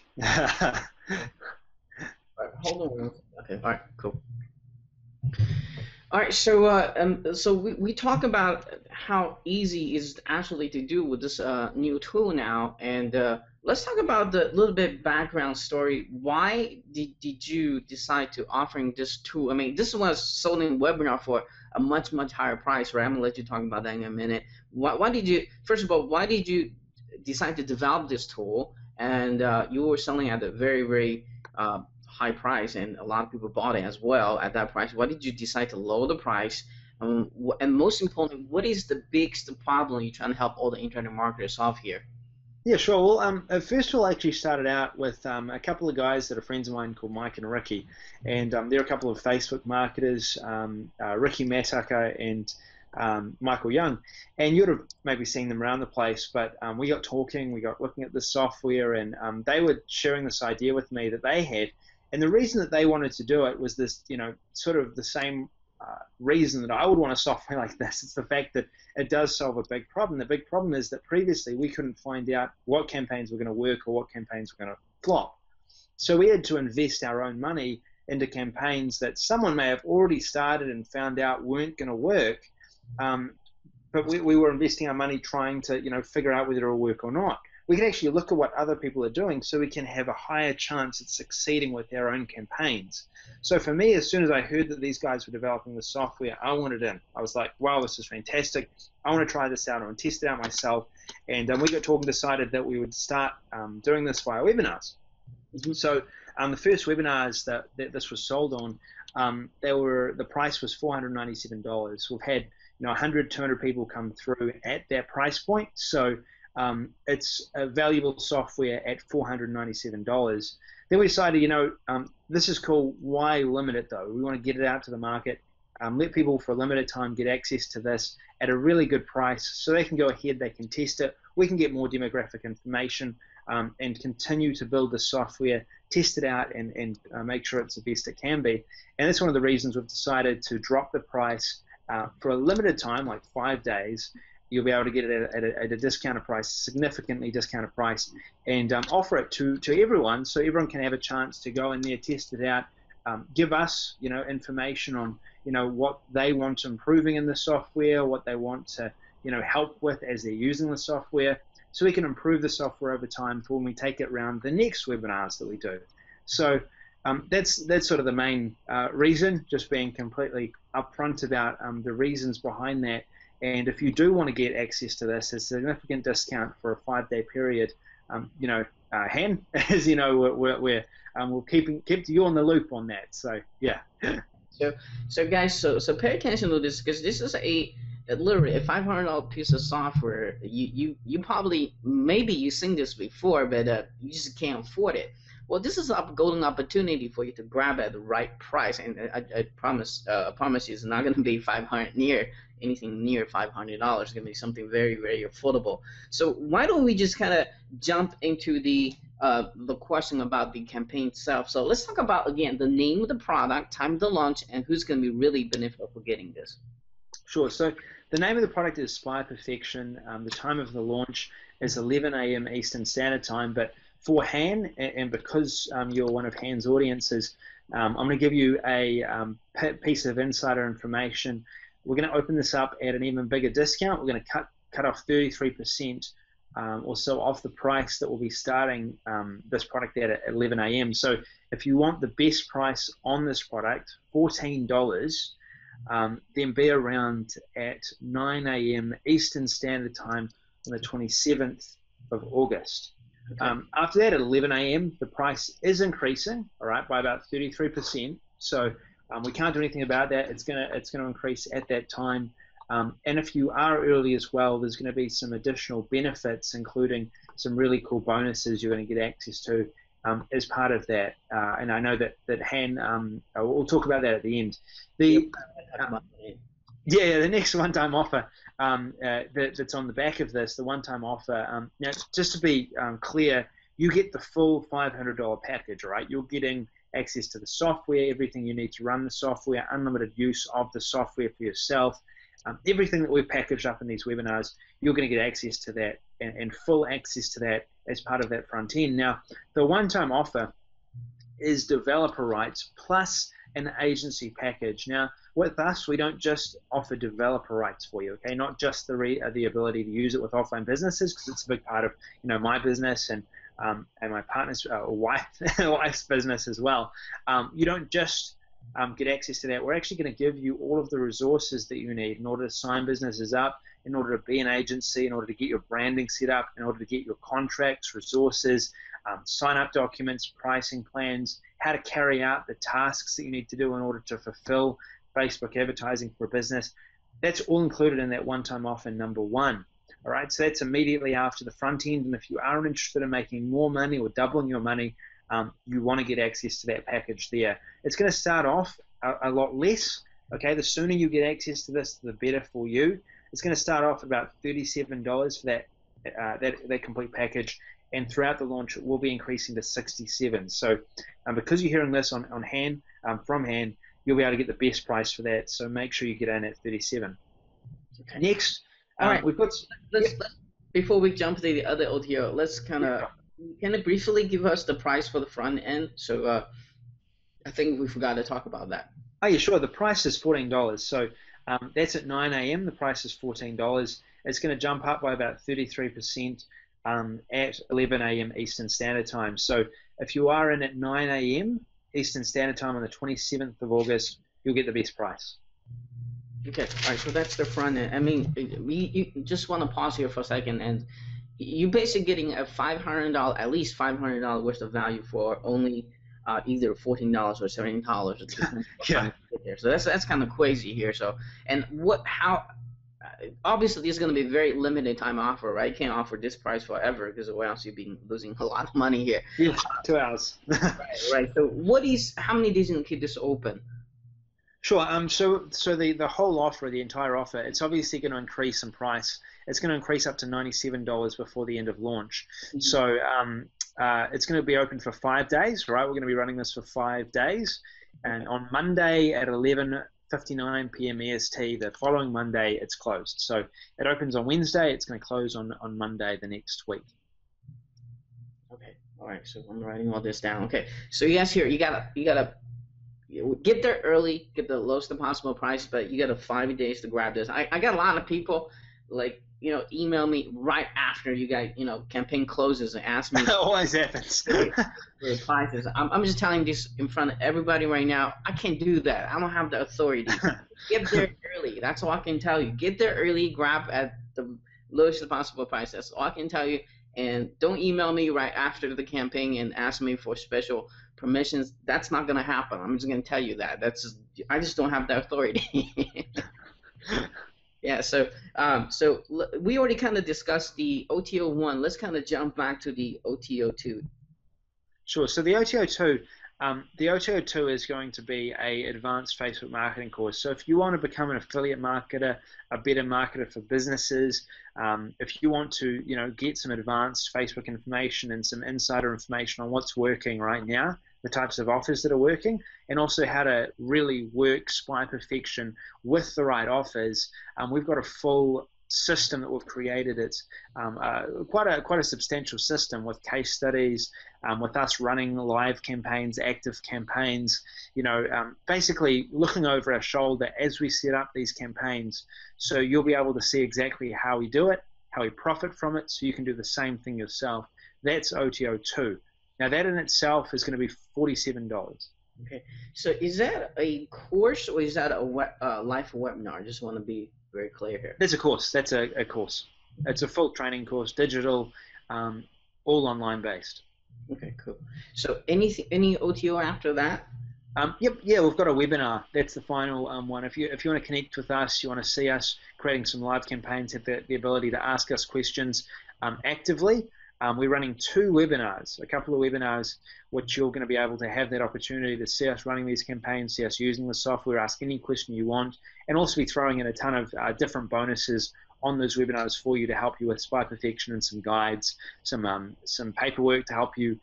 Hold on. Okay. All right. Cool. All right. So we talk about how easy is actually to do with this new tool now, and let's talk about the little bit background story. Why did you decide to offering this tool? I mean, this was sold in webinar for a much higher price, right? I'm gonna let you talk about that in a minute. Why did you? First of all, why did you decide to develop this tool? And you were selling at a very high price, and a lot of people bought it as well at that price. Why did you decide to lower the price? And most importantly, what is the biggest problem you're trying to help all the internet marketers solve here? Yeah, sure. Well, first of all, I actually started out with a couple of guys that are friends of mine called Mike and Ricky, and they're a couple of Facebook marketers, Ricky Matucker and Michael Young, and you'd have maybe seen them around the place, but we got talking, we got looking at the software, and they were sharing this idea with me that they had, and the reason that they wanted to do it was this, sort of the same reason that I would want a software like this. It's the fact that it does solve a big problem. The big problem is that previously we couldn't find out what campaigns were going to work or what campaigns were going to flop. So we had to invest our own money into campaigns that someone may have already started and found out weren't going to work, but we were investing our money trying to figure out whether it'll work or not. We can actually look at what other people are doing so we can have a higher chance at succeeding with our own campaigns. So for me, as soon as I heard that these guys were developing the software, I wanted in. I was like, wow, this is fantastic. I want to try this out. I want to test it out myself. And we got talking, decided that we would start doing this via webinars. So the first webinars that this was sold on, the price was $497. We've had 100, 200 people come through at that price point. So it's a valuable software at $497. Then we decided, this is cool. Why limit it though? We want to get it out to the market, let people for a limited time get access to this at a really good price, so they can go ahead, they can test it. We can get more demographic information and continue to build the software, test it out, and make sure it's the best it can be. And that's one of the reasons we've decided to drop the price for a limited time, like 5 days. You'll be able to get it at a discounted price, significantly discounted price, and offer it to everyone, so everyone can have a chance to go in there, test it out, give us information on what they want improving in the software, what they want to help with as they're using the software, so we can improve the software over time for when we take it around the next webinars that we do. So that's sort of the main reason, just being completely upfront about the reasons behind that. And if you do want to get access to this, a significant discount for a 5-day period. Han, as you know, we'll keep you on the loop on that. So yeah. So guys, so pay attention to this, because this is literally a $500 piece of software. You probably, maybe you've seen this before, but you just can't afford it. Well, this is a golden opportunity for you to grab at the right price, and I promise you, it's not going to be anything near $500. It's going to be something very affordable. So why don't we just kind of jump into the question about the campaign itself? So let's talk about, again, the name of the product, time of the launch, and who's going to be really beneficial for getting this. Sure. So the name of the product is Spy Perfection. The time of the launch is 11 a.m. Eastern Standard Time, but for Han, and because you're one of Han's audiences, I'm going to give you a piece of insider information. We're going to open this up at an even bigger discount. We're going to cut off 33% or so off the price that will be starting this product at 11 a.m. So if you want the best price on this product, $14, then be around at 9 a.m. Eastern Standard Time on the 27th of August. Okay. After that, at 11 a.m., the price is increasing, all right, by about 33%. So we can't do anything about that. It's gonna increase at that time. And if you are early as well, there's going to be some additional benefits, including some really cool bonuses you're going to get access to. as part of that. And I know that Han, we'll talk about that at the end. The next one-time offer that's on the back of this, the one-time offer. Now, just to be clear, you get the full $500 package, right? You're getting access to the software, everything you need to run the software, unlimited use of the software for yourself. Everything that we've packaged up in these webinars, you're going to get access to that and full access to that as part of that front end. Now, the one-time offer is developer rights plus an agency package. Now, with us, we don't just offer developer rights for you, okay? Not just the ability to use it with offline businesses, because it's a big part of my business and my partner's wife's business as well. You don't just get access to that. We're actually going to give you all of the resources that you need in order to sign businesses up, in order to be an agency, in order to get your branding set up, in order to get your contracts, resources, sign-up documents, pricing plans, how to carry out the tasks that you need to do in order to fulfill Facebook advertising for a business. That's all included in that one-time offer number one. All right, so that's immediately after the front end. And if you are interested in making more money or doubling your money, you want to get access to that package there. It's going to start off a lot less. Okay, the sooner you get access to this, the better for you. It's going to start off at about $37 for that complete package, and throughout the launch, it will be increasing to $67. So, because you're hearing this from Han, you'll be able to get the best price for that. So make sure you get in at $37. Okay. Next, all right. We've got. Let's before we jump to the other OTO, let's kind of briefly give us the price for the front end. So I think we forgot to talk about that. Oh yeah, sure. The price is $14. So that's at 9 a.m. The price is $14. It's going to jump up by about 33% at 11 a.m. Eastern Standard Time. So if you are in at 9 a.m. Eastern Standard Time on the 27th of August, you'll get the best price. Okay, all right, so that's the front end. I mean, you just want to pause here for a second, and you're basically getting a $500, at least $500 worth of value for only either $14 or $17. Yeah. So that's kind of crazy here. So, and obviously this is going to be a very limited time offer, right? You can't offer this price forever because or else you'll be losing a lot of money here. Yeah, 2 hours. Right. So how many days can keep this open? Sure. So the whole offer, the entire offer, it's obviously going to increase in price. It's going to increase up to $97 before the end of launch. Mm-hmm. So it's going to be open for 5 days, right? We're going to be running this for 5 days. And on Monday at 11:59 p.m. EST, the following Monday, it's closed. So it opens on Wednesday. It's going to close on Monday the next week. Okay. All right. So I'm writing all this down. Okay. So you guys here, you gotta get there early, get the lowest possible price, but you got 5 days to grab this. I got a lot of people email me right after campaign closes and ask me. Always happens. For the prices. I'm just telling this in front of everybody right now. I can't do that. I don't have the authority. Get there early. That's all I can tell you. Get there early. Grab at the lowest possible price. That's all I can tell you. And don't email me right after the campaign and ask me for special permissions. That's not going to happen. I'm just going to tell you that. I just don't have the authority. Yeah, so we already kind of discussed the OTO 1. Let's kind of jump back to the OTO 2. Sure. So the OTO 2 is going to be a advanced Facebook marketing course. So if you want to become an affiliate marketer, a better marketer for businesses, if you want to get some advanced Facebook information and some insider information on what's working right now, the types of offers that are working, and also how to really work SPY perfection with the right offers. We've got a full system that we've created. It's quite a substantial system with case studies, with us running live campaigns, active campaigns, basically looking over our shoulder as we set up these campaigns. So you'll be able to see exactly how we do it, how we profit from it, so you can do the same thing yourself. That's OTO 2. Now that in itself is going to be $47. Okay, so is that a course or is that a live webinar? I just want to be very clear here. That's a course. That's a course. It's a full training course, digital, all online based. Okay, cool. So any OTO after that? Yep. Yeah, we've got a webinar. That's the final one. If you want to connect with us, you want to see us creating some live campaigns, have the ability to ask us questions actively. we're running 2 webinars, a couple of webinars, which you're going to be able to have that opportunity to see us running these campaigns, see us using the software, ask any question you want, and also be throwing in a ton of different bonuses on those webinars for you to help you with spy perfection and some guides, some paperwork to help you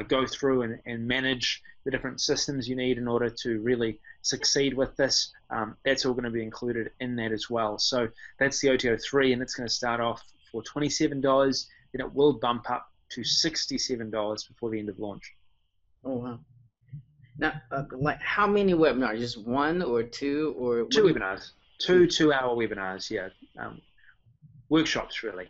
go through and manage the different systems you need in order to really succeed with this. That's all going to be included in that as well. So that's the OTO 3, and it's going to start off for $27. Then it will bump up to $67 before the end of launch. Oh, wow. Now, like how many webinars? Just 1 or 2 or 2 webinars. 2 2-hour webinars, yeah. Workshops, really.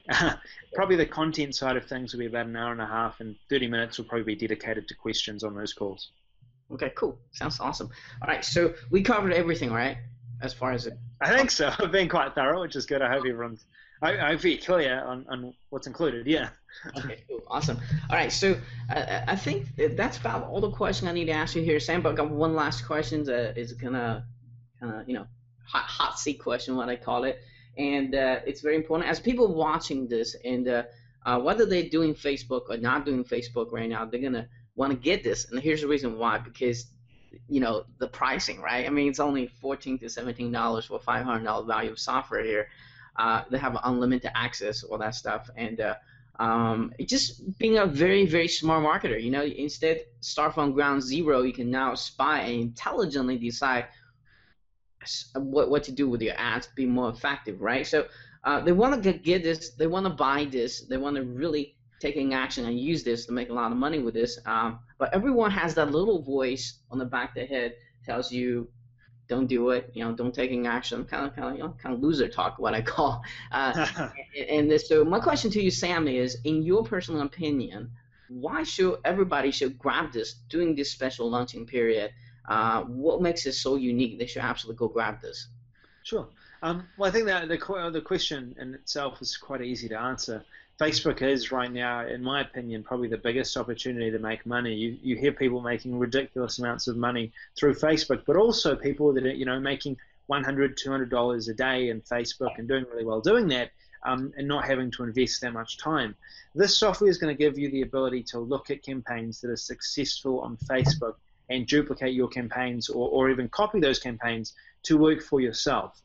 Probably the content side of things will be about an hour and a half, and 30 minutes will probably be dedicated to questions on those calls. Okay, cool. Sounds awesome. All right, so we covered everything, right? As far as it. I think so. I've been quite thorough, which is good. I hope everyone's very clear on what's included. Yeah. Okay, cool. Awesome. All right, so I think that's about all the questions I need to ask you here, Sam. But I got one last question. Is gonna hot seat question, what I call it, and it's very important as people watching this, and whether they're doing Facebook or not doing Facebook right now, they're gonna want to get this, and here's the reason why. Because the pricing, right? I mean, it's only $14 to $17 for $500 value of software here. They have unlimited access, all that stuff, and just being a very, very smart marketer. Instead start from ground zero, you can now spy and intelligently decide what to do with your ads, be more effective, right? So they want to get this, they want to buy this, they want to really taking action and use this to make a lot of money with this. But everyone has that little voice on the back of their head tells you, don't do it, don't taking action, kind of loser talk, what I call. So my question to you, Sam, is, in your personal opinion, why should everybody grab this during this special launching period? What makes it so unique? They should absolutely go grab this. Sure. Well, I think that the question in itself is quite easy to answer. Facebook is right now, in my opinion, probably the biggest opportunity to make money. You hear people making ridiculous amounts of money through Facebook, but also people that are making $100, $200 a day in Facebook and doing really well doing that, and not having to invest that much time. This software is going to give you the ability to look at campaigns that are successful on Facebook and duplicate your campaigns or even copy those campaigns to work for yourself.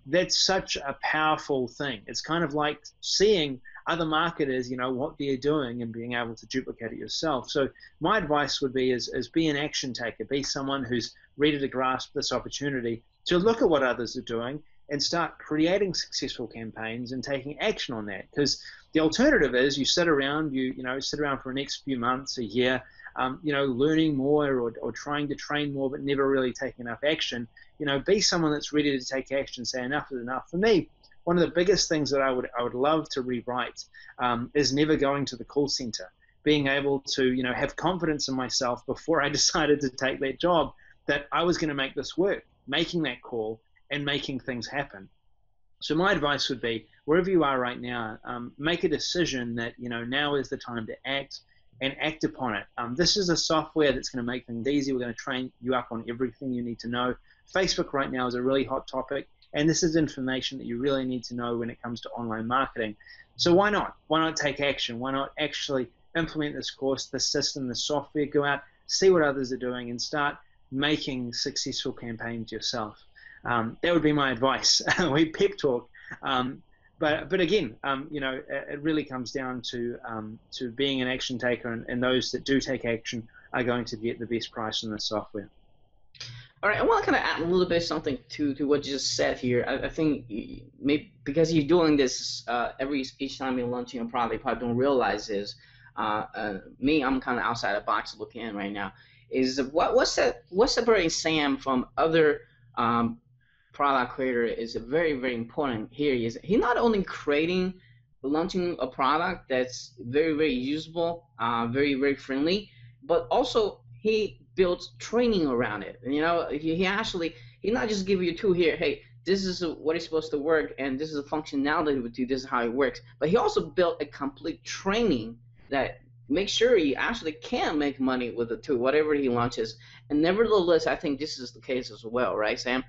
That's such a powerful thing. It's kind of like seeing other marketers, what they're doing and being able to duplicate it yourself. So my advice would be is be an action taker, be someone who's ready to grasp this opportunity to look at what others are doing and start creating successful campaigns and taking action on that. Because the alternative is you sit around for the next few months, a year, learning more or trying to train more, but never really taking enough action. Be someone that's ready to take action, say enough is enough. For me, one of the biggest things that I would love to rewrite is never going to the call center, being able to have confidence in myself before I decided to take that job that I was going to make this work, making that call and making things happen. So my advice would be, wherever you are right now, make a decision that now is the time to act and act upon it. This is a software that's going to make things easy. We're going to train you up on everything you need to know. Facebook right now is a really hot topic, and this is information that you really need to know when it comes to online marketing. So why not? Why not take action? Why not actually implement this course, this system, this software, go out, see what others are doing, and start making successful campaigns yourself? That would be my advice. We pep talk. But again, it really comes down to being an action taker, and those that do take action are going to get the best price on this software. All right, I want to kind of add a little bit something to what you just said here. I think maybe because you're doing this each time you're launching a product, you probably don't realize is me. I'm kind of outside the box looking in right now. Is what's separating Sam from other product creator is very, very important here. Is he not only launching a product that's very, very usable, very, very friendly, but also he builds training around it. He not just give you a tool here, hey, this is what is supposed to work, and this is the functionality we do, this is how it works. But he also built a complete training that makes sure he actually can make money with the tool, whatever he launches. And nevertheless, I think this is the case as well, right, Sam?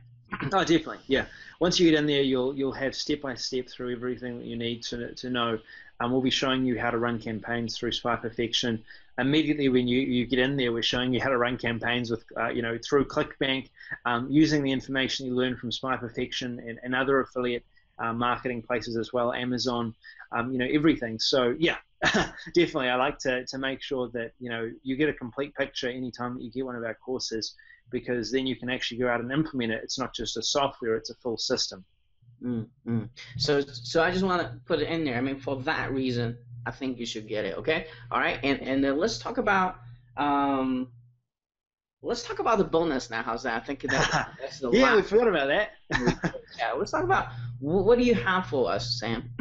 Oh, definitely, yeah. Once you get in there, you'll have step by step through everything that you need to know We'll be showing you how to run campaigns through Spy Perfection. Immediately when you get in there, we're showing you how to run campaigns with, through ClickBank, using the information you learn from Spy Perfection and other affiliate marketing places as well, Amazon, everything. So yeah, definitely, I like to make sure that you get a complete picture anytime that you get one of our courses, because then you can actually go out and implement it. It's not just a software; it's a full system. So I just want to put it in there. I mean, for that reason, I think you should get it. Okay, all right, and then let's talk about the bonus now. How's that? I think that's the yeah, we forgot about that. Yeah, let's talk about what do you have for us, Sam?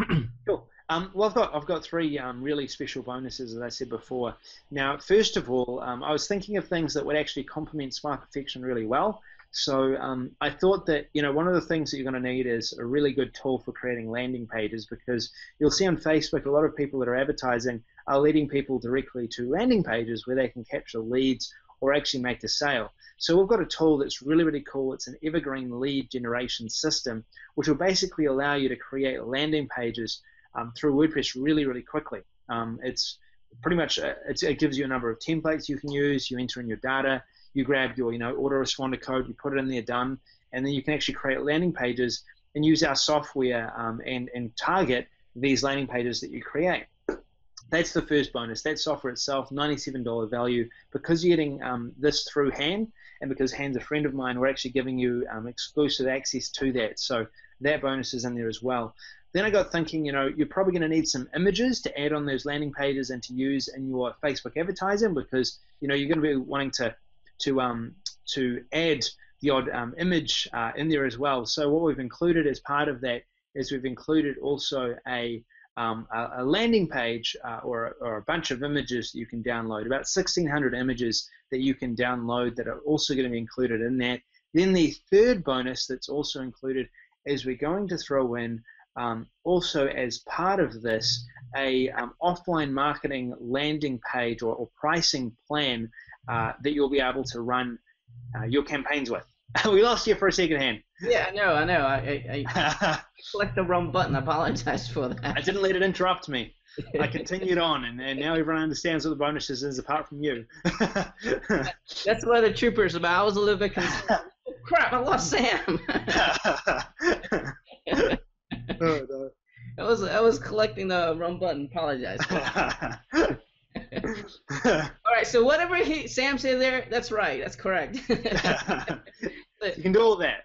Cool. Well, I've got three really special bonuses, as I said before. Now, first of all, I was thinking of things that would actually complement Spy Perfection really well. So I thought that one of the things that you're going to need is a really good tool for creating landing pages, because you'll see on Facebook a lot of people that are advertising are leading people directly to landing pages where they can capture leads or actually make a sale. So we've got a tool that's really, really cool. It's an evergreen lead generation system, which will basically allow you to create landing pages through WordPress really, really quickly. It's pretty much, it gives you a number of templates you can use. You enter in your data, you grab your autoresponder code, you put it in there, done, and then you can actually create landing pages and use our software and target these landing pages that you create. That's the first bonus. That software itself, $97 value. Because you're getting this through Han, and because Han's a friend of mine, we're actually giving you exclusive access to that. So that bonus is in there as well. Then I got thinking, you're probably going to need some images to add on those landing pages and to use in your Facebook advertising, because you're going to be wanting to add the odd image in there as well. So what we've included as part of that is we've included also a landing page or a bunch of images that you can download, about 1,600 images that you can download that are also going to be included in that. Then the third bonus that's also included is we're going to throw in also as part of this a offline marketing landing page or pricing plan that you'll be able to run your campaigns with. We lost you for a second, Han. Yeah, I know. I clicked the wrong button. I apologize for that. I didn't let it interrupt me. I continued on, and now everyone understands what the bonuses is apart from you. That's what the troopers about. I was a little bit concerned. Oh, crap, I lost Sam. Oh, no. I was collecting the wrong button. Apologize. All right, so whatever Sam said there, that's right. That's correct. You can do all that.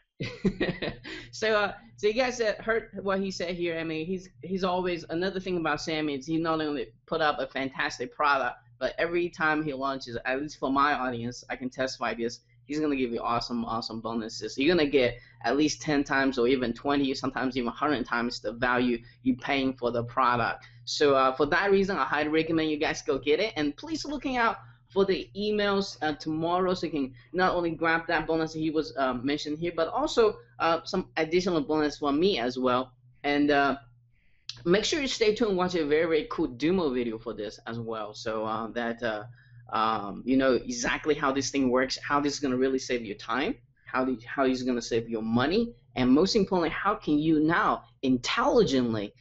So you guys heard what he said here. I mean, he's always, another thing about Sam is he not only put up a fantastic product, but every time he launches, at least for my audience, I can testify this, he's going to give you awesome bonuses. You're going to get at least 10 times or even 20, sometimes even 100 times the value you're paying for the product. So for that reason, I highly recommend you guys go get it. And please looking out for the emails tomorrow, so you can not only grab that bonus he was mentioned here, but also some additional bonus for me as well. And make sure you stay tuned and watch a very, very cool demo video for this as well, so that you know exactly how this thing works, how this is going to really save you time, how it's going to save your money, and most importantly, how can you now intelligently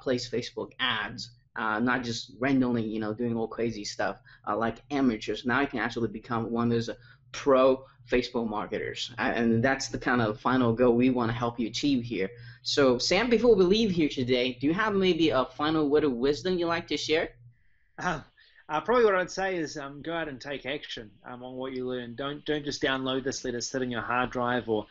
place Facebook ads, not just randomly, you know, doing all crazy stuff like amateurs. Now you can actually become one of those pro Facebook marketers, and that's the kind of final goal we want to help you achieve here. So Sam, before we leave here today, do you have maybe a final word of wisdom you'd like to share? Probably what I'd say is go out and take action on what you learn. Don't just download this, let it sit in your hard drive, or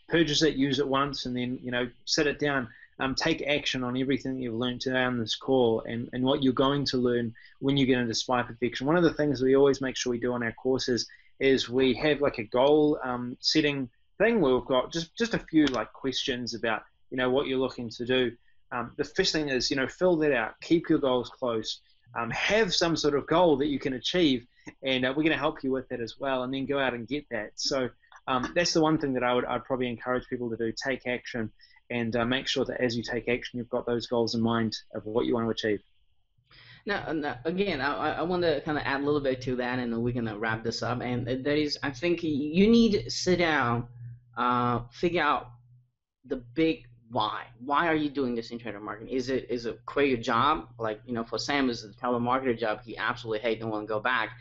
purchase it, use it once, and then set it down. Take action on everything you've learned today on this call and what you're going to learn when you get into Spy Perfection. One of the things we always make sure we do on our courses is we have like a goal setting thing where we've got just a few like questions about what you're looking to do. The first thing is fill that out, keep your goals close, have some sort of goal that you can achieve, and we're going to help you with that as well, and then go out and get that. So that's the one thing that I'd probably encourage people to do: take action. And make sure that as you take action, you've got those goals in mind of what you want to achieve. Now again, I want to kind of add a little bit to that, and then we're going to wrap this up. And that is, I think you need to sit down, figure out the big why. Why are you doing this internet marketing? Is it quit your job? Like, for Sam, is a telemarketer job he absolutely hates and won't go back.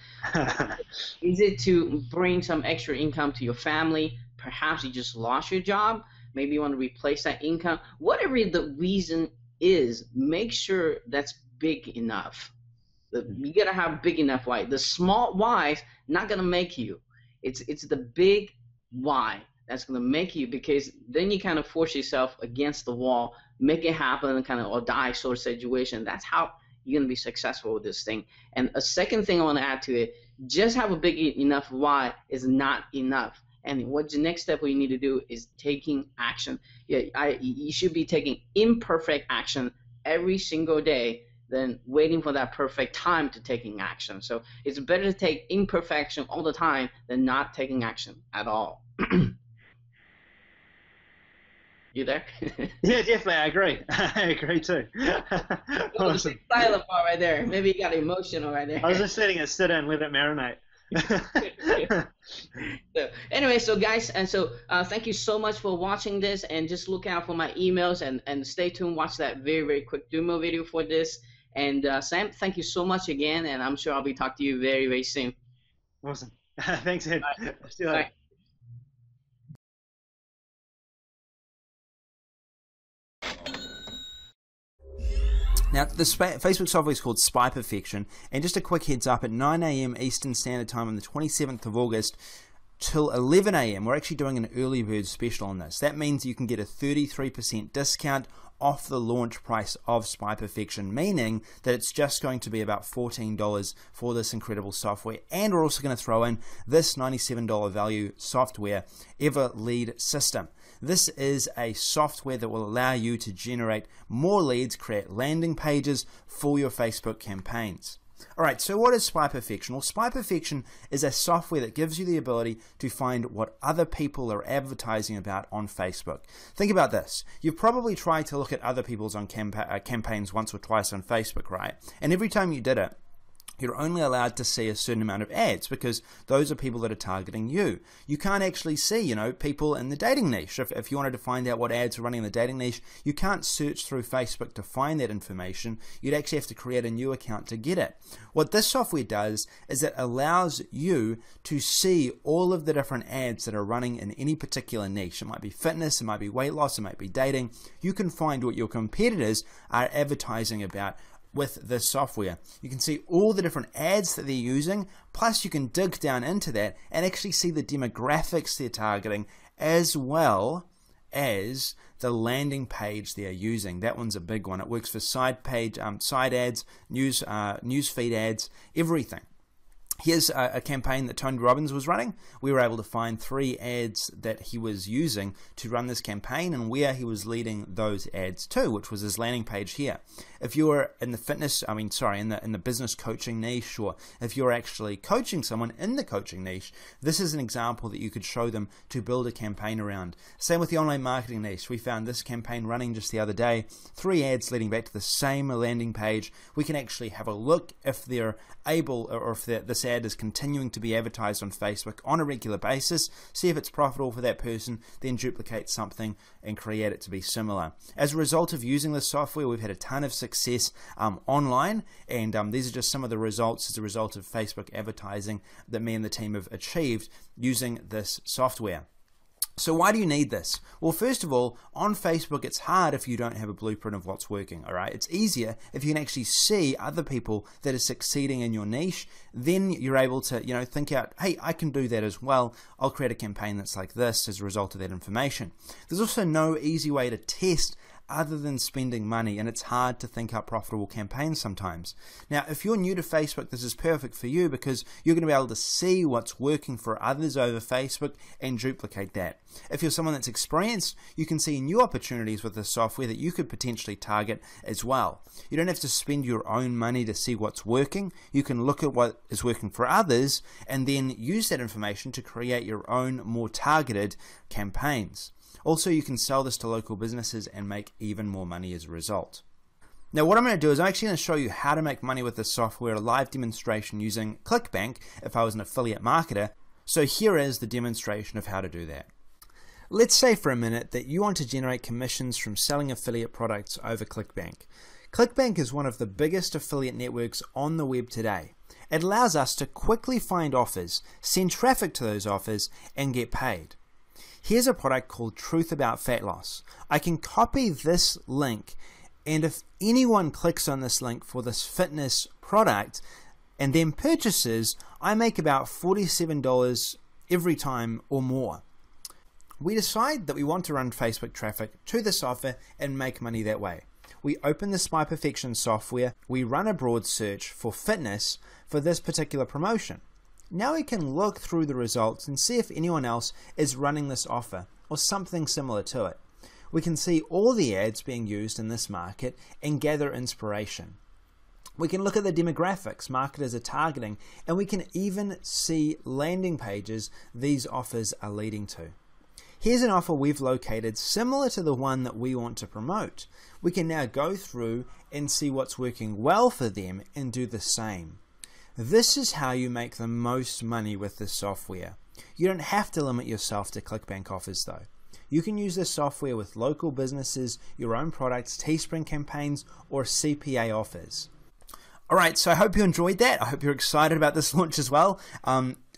Is it to bring some extra income to your family? Perhaps you just lost your job. Maybe you want to replace that income. Whatever the reason is, make sure that's big enough. You gotta have big enough why. The small why's not gonna make you. It's the big why that's gonna make you, because then you kind of force yourself against the wall, make it happen, kind of or die sort of situation. That's how you're gonna be successful with this thing. And a second thing I want to add to it: just have a big enough why is not enough. And what the next step we need to do is taking action. You should be taking imperfect action every single day than waiting for that perfect time to taking action. So it's better to take imperfection all the time than not taking action at all. You there? Yeah, definitely. I agree. I agree too. Awesome. Silent part right there. Maybe you got emotional right there. I was just letting it sit and let it marinate. So anyway, so guys, and so thank you so much for watching this, and just look out for my emails, and stay tuned. Watch that very, very quick demo video for this. And Sam, thank you so much again, and I'm sure I'll be talking to you very, very soon. Awesome. Thanks, Ed. Right. See you later. Bye. Now, the Facebook software is called Spy Perfection, and just a quick heads up, at 9 AM Eastern Standard Time on the 27th of August till 11 AM, we're actually doing an early bird special on this. That means you can get a 33% discount off the launch price of Spy Perfection, meaning that it's just going to be about $14 for this incredible software. And we're also going to throw in this $97 value software, EverLead System. This is a software that will allow you to generate more leads, create landing pages for your Facebook campaigns. Alright, so what is Spy Perfection? Well, Spy Perfection is a software that gives you the ability to find what other people are advertising about on Facebook. Think about this. You've probably tried to look at other people's campaigns once or twice on Facebook, right? And every time you did it, you're only allowed to see a certain amount of ads because those are people that are targeting you. You can't actually see, people in the dating niche. If you wanted to find out what ads are running in the dating niche, you can't search through Facebook to find that information. You'd actually have to create a new account to get it. What this software does is it allows you to see all of the different ads that are running in any particular niche. It might be fitness, it might be weight loss, it might be dating. You can find what your competitors are advertising about with this software. You can see all the different ads that they're using, plus you can dig down into that and actually see the demographics they're targeting, as well as the landing page they're using. That one's a big one. It works for side ads, news feed ads, everything. Here's a campaign that Tony Robbins was running. We were able to find 3 ads that he was using to run this campaign and where he was leading those ads to, which was his landing page here. If you're in the in the business coaching niche, or if you're actually coaching someone in the coaching niche, this is an example that you could show them to build a campaign around. Same with the online marketing niche. We found this campaign running just the other day, 3 ads leading back to the same landing page. We can actually have a look if they're able, or if this ad is continuing to be advertised on Facebook on a regular basis, see if it's profitable for that person, then duplicate something and create it to be similar. As a result of using this software, we've had a ton of success online, and these are just some of the results as a result of Facebook advertising that me and the team have achieved using this software. So why do you need this? Well, first of all, on Facebook, it's hard if you don't have a blueprint of what's working, all right? It's easier if you can actually see other people that are succeeding in your niche. Then you're able to, think out, hey, I can do that as well. I'll create a campaign that's like this as a result of that information. There's also no easy way to test other than spending money, and it's hard to think up profitable campaigns sometimes. Now, if you're new to Facebook, this is perfect for you because you're going to be able to see what's working for others over Facebook and duplicate that. If you're someone that's experienced, you can see new opportunities with this software that you could potentially target as well. You don't have to spend your own money to see what's working. You can look at what is working for others and then use that information to create your own more targeted campaigns. Also, you can sell this to local businesses and make even more money as a result. Now, what I'm going to do is I'm actually going to show you how to make money with this software, a live demonstration using ClickBank if I was an affiliate marketer. So here is the demonstration of how to do that. Let's say for a minute that you want to generate commissions from selling affiliate products over ClickBank. ClickBank is one of the biggest affiliate networks on the web today. It allows us to quickly find offers, send traffic to those offers, and get paid. Here's a product called Truth About Fat Loss. I can copy this link, and if anyone clicks on this link for this fitness product and then purchases, I make about $47 every time or more. We decide that we want to run Facebook traffic to this offer and make money that way. We open the Spy Perfection software, we run a broad search for fitness for this particular promotion. Now we can look through the results and see if anyone else is running this offer or something similar to it. We can see all the ads being used in this market and gather inspiration. We can look at the demographics marketers are targeting, and we can even see landing pages these offers are leading to. Here's an offer we've located similar to the one that we want to promote. We can now go through and see what's working well for them and do the same. This is how you make the most money with this software. You don't have to limit yourself to ClickBank offers though. You can use this software with local businesses, your own products, Teespring campaigns, or CPA offers. Alright, so I hope you enjoyed that. I hope you're excited about this launch as well.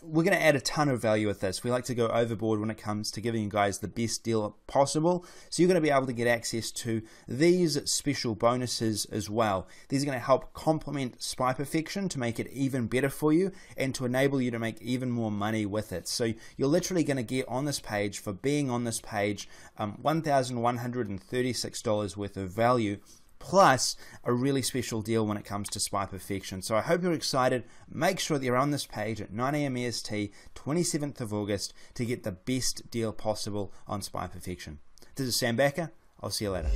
We're going to add a ton of value with this. We like to go overboard when it comes to giving you guys the best deal possible. So you're going to be able to get access to these special bonuses as well. These are going to help complement Spy Perfection to make it even better for you and to enable you to make even more money with it. So you're literally going to get on this page, for being on this page, $1,136 worth of value, plus a really special deal when it comes to Spy Perfection. So I hope you're excited. Make sure that you're on this page at 9 a.m. EST, 27th of August, to get the best deal possible on Spy Perfection. This is Sam Bakker. I'll see you later.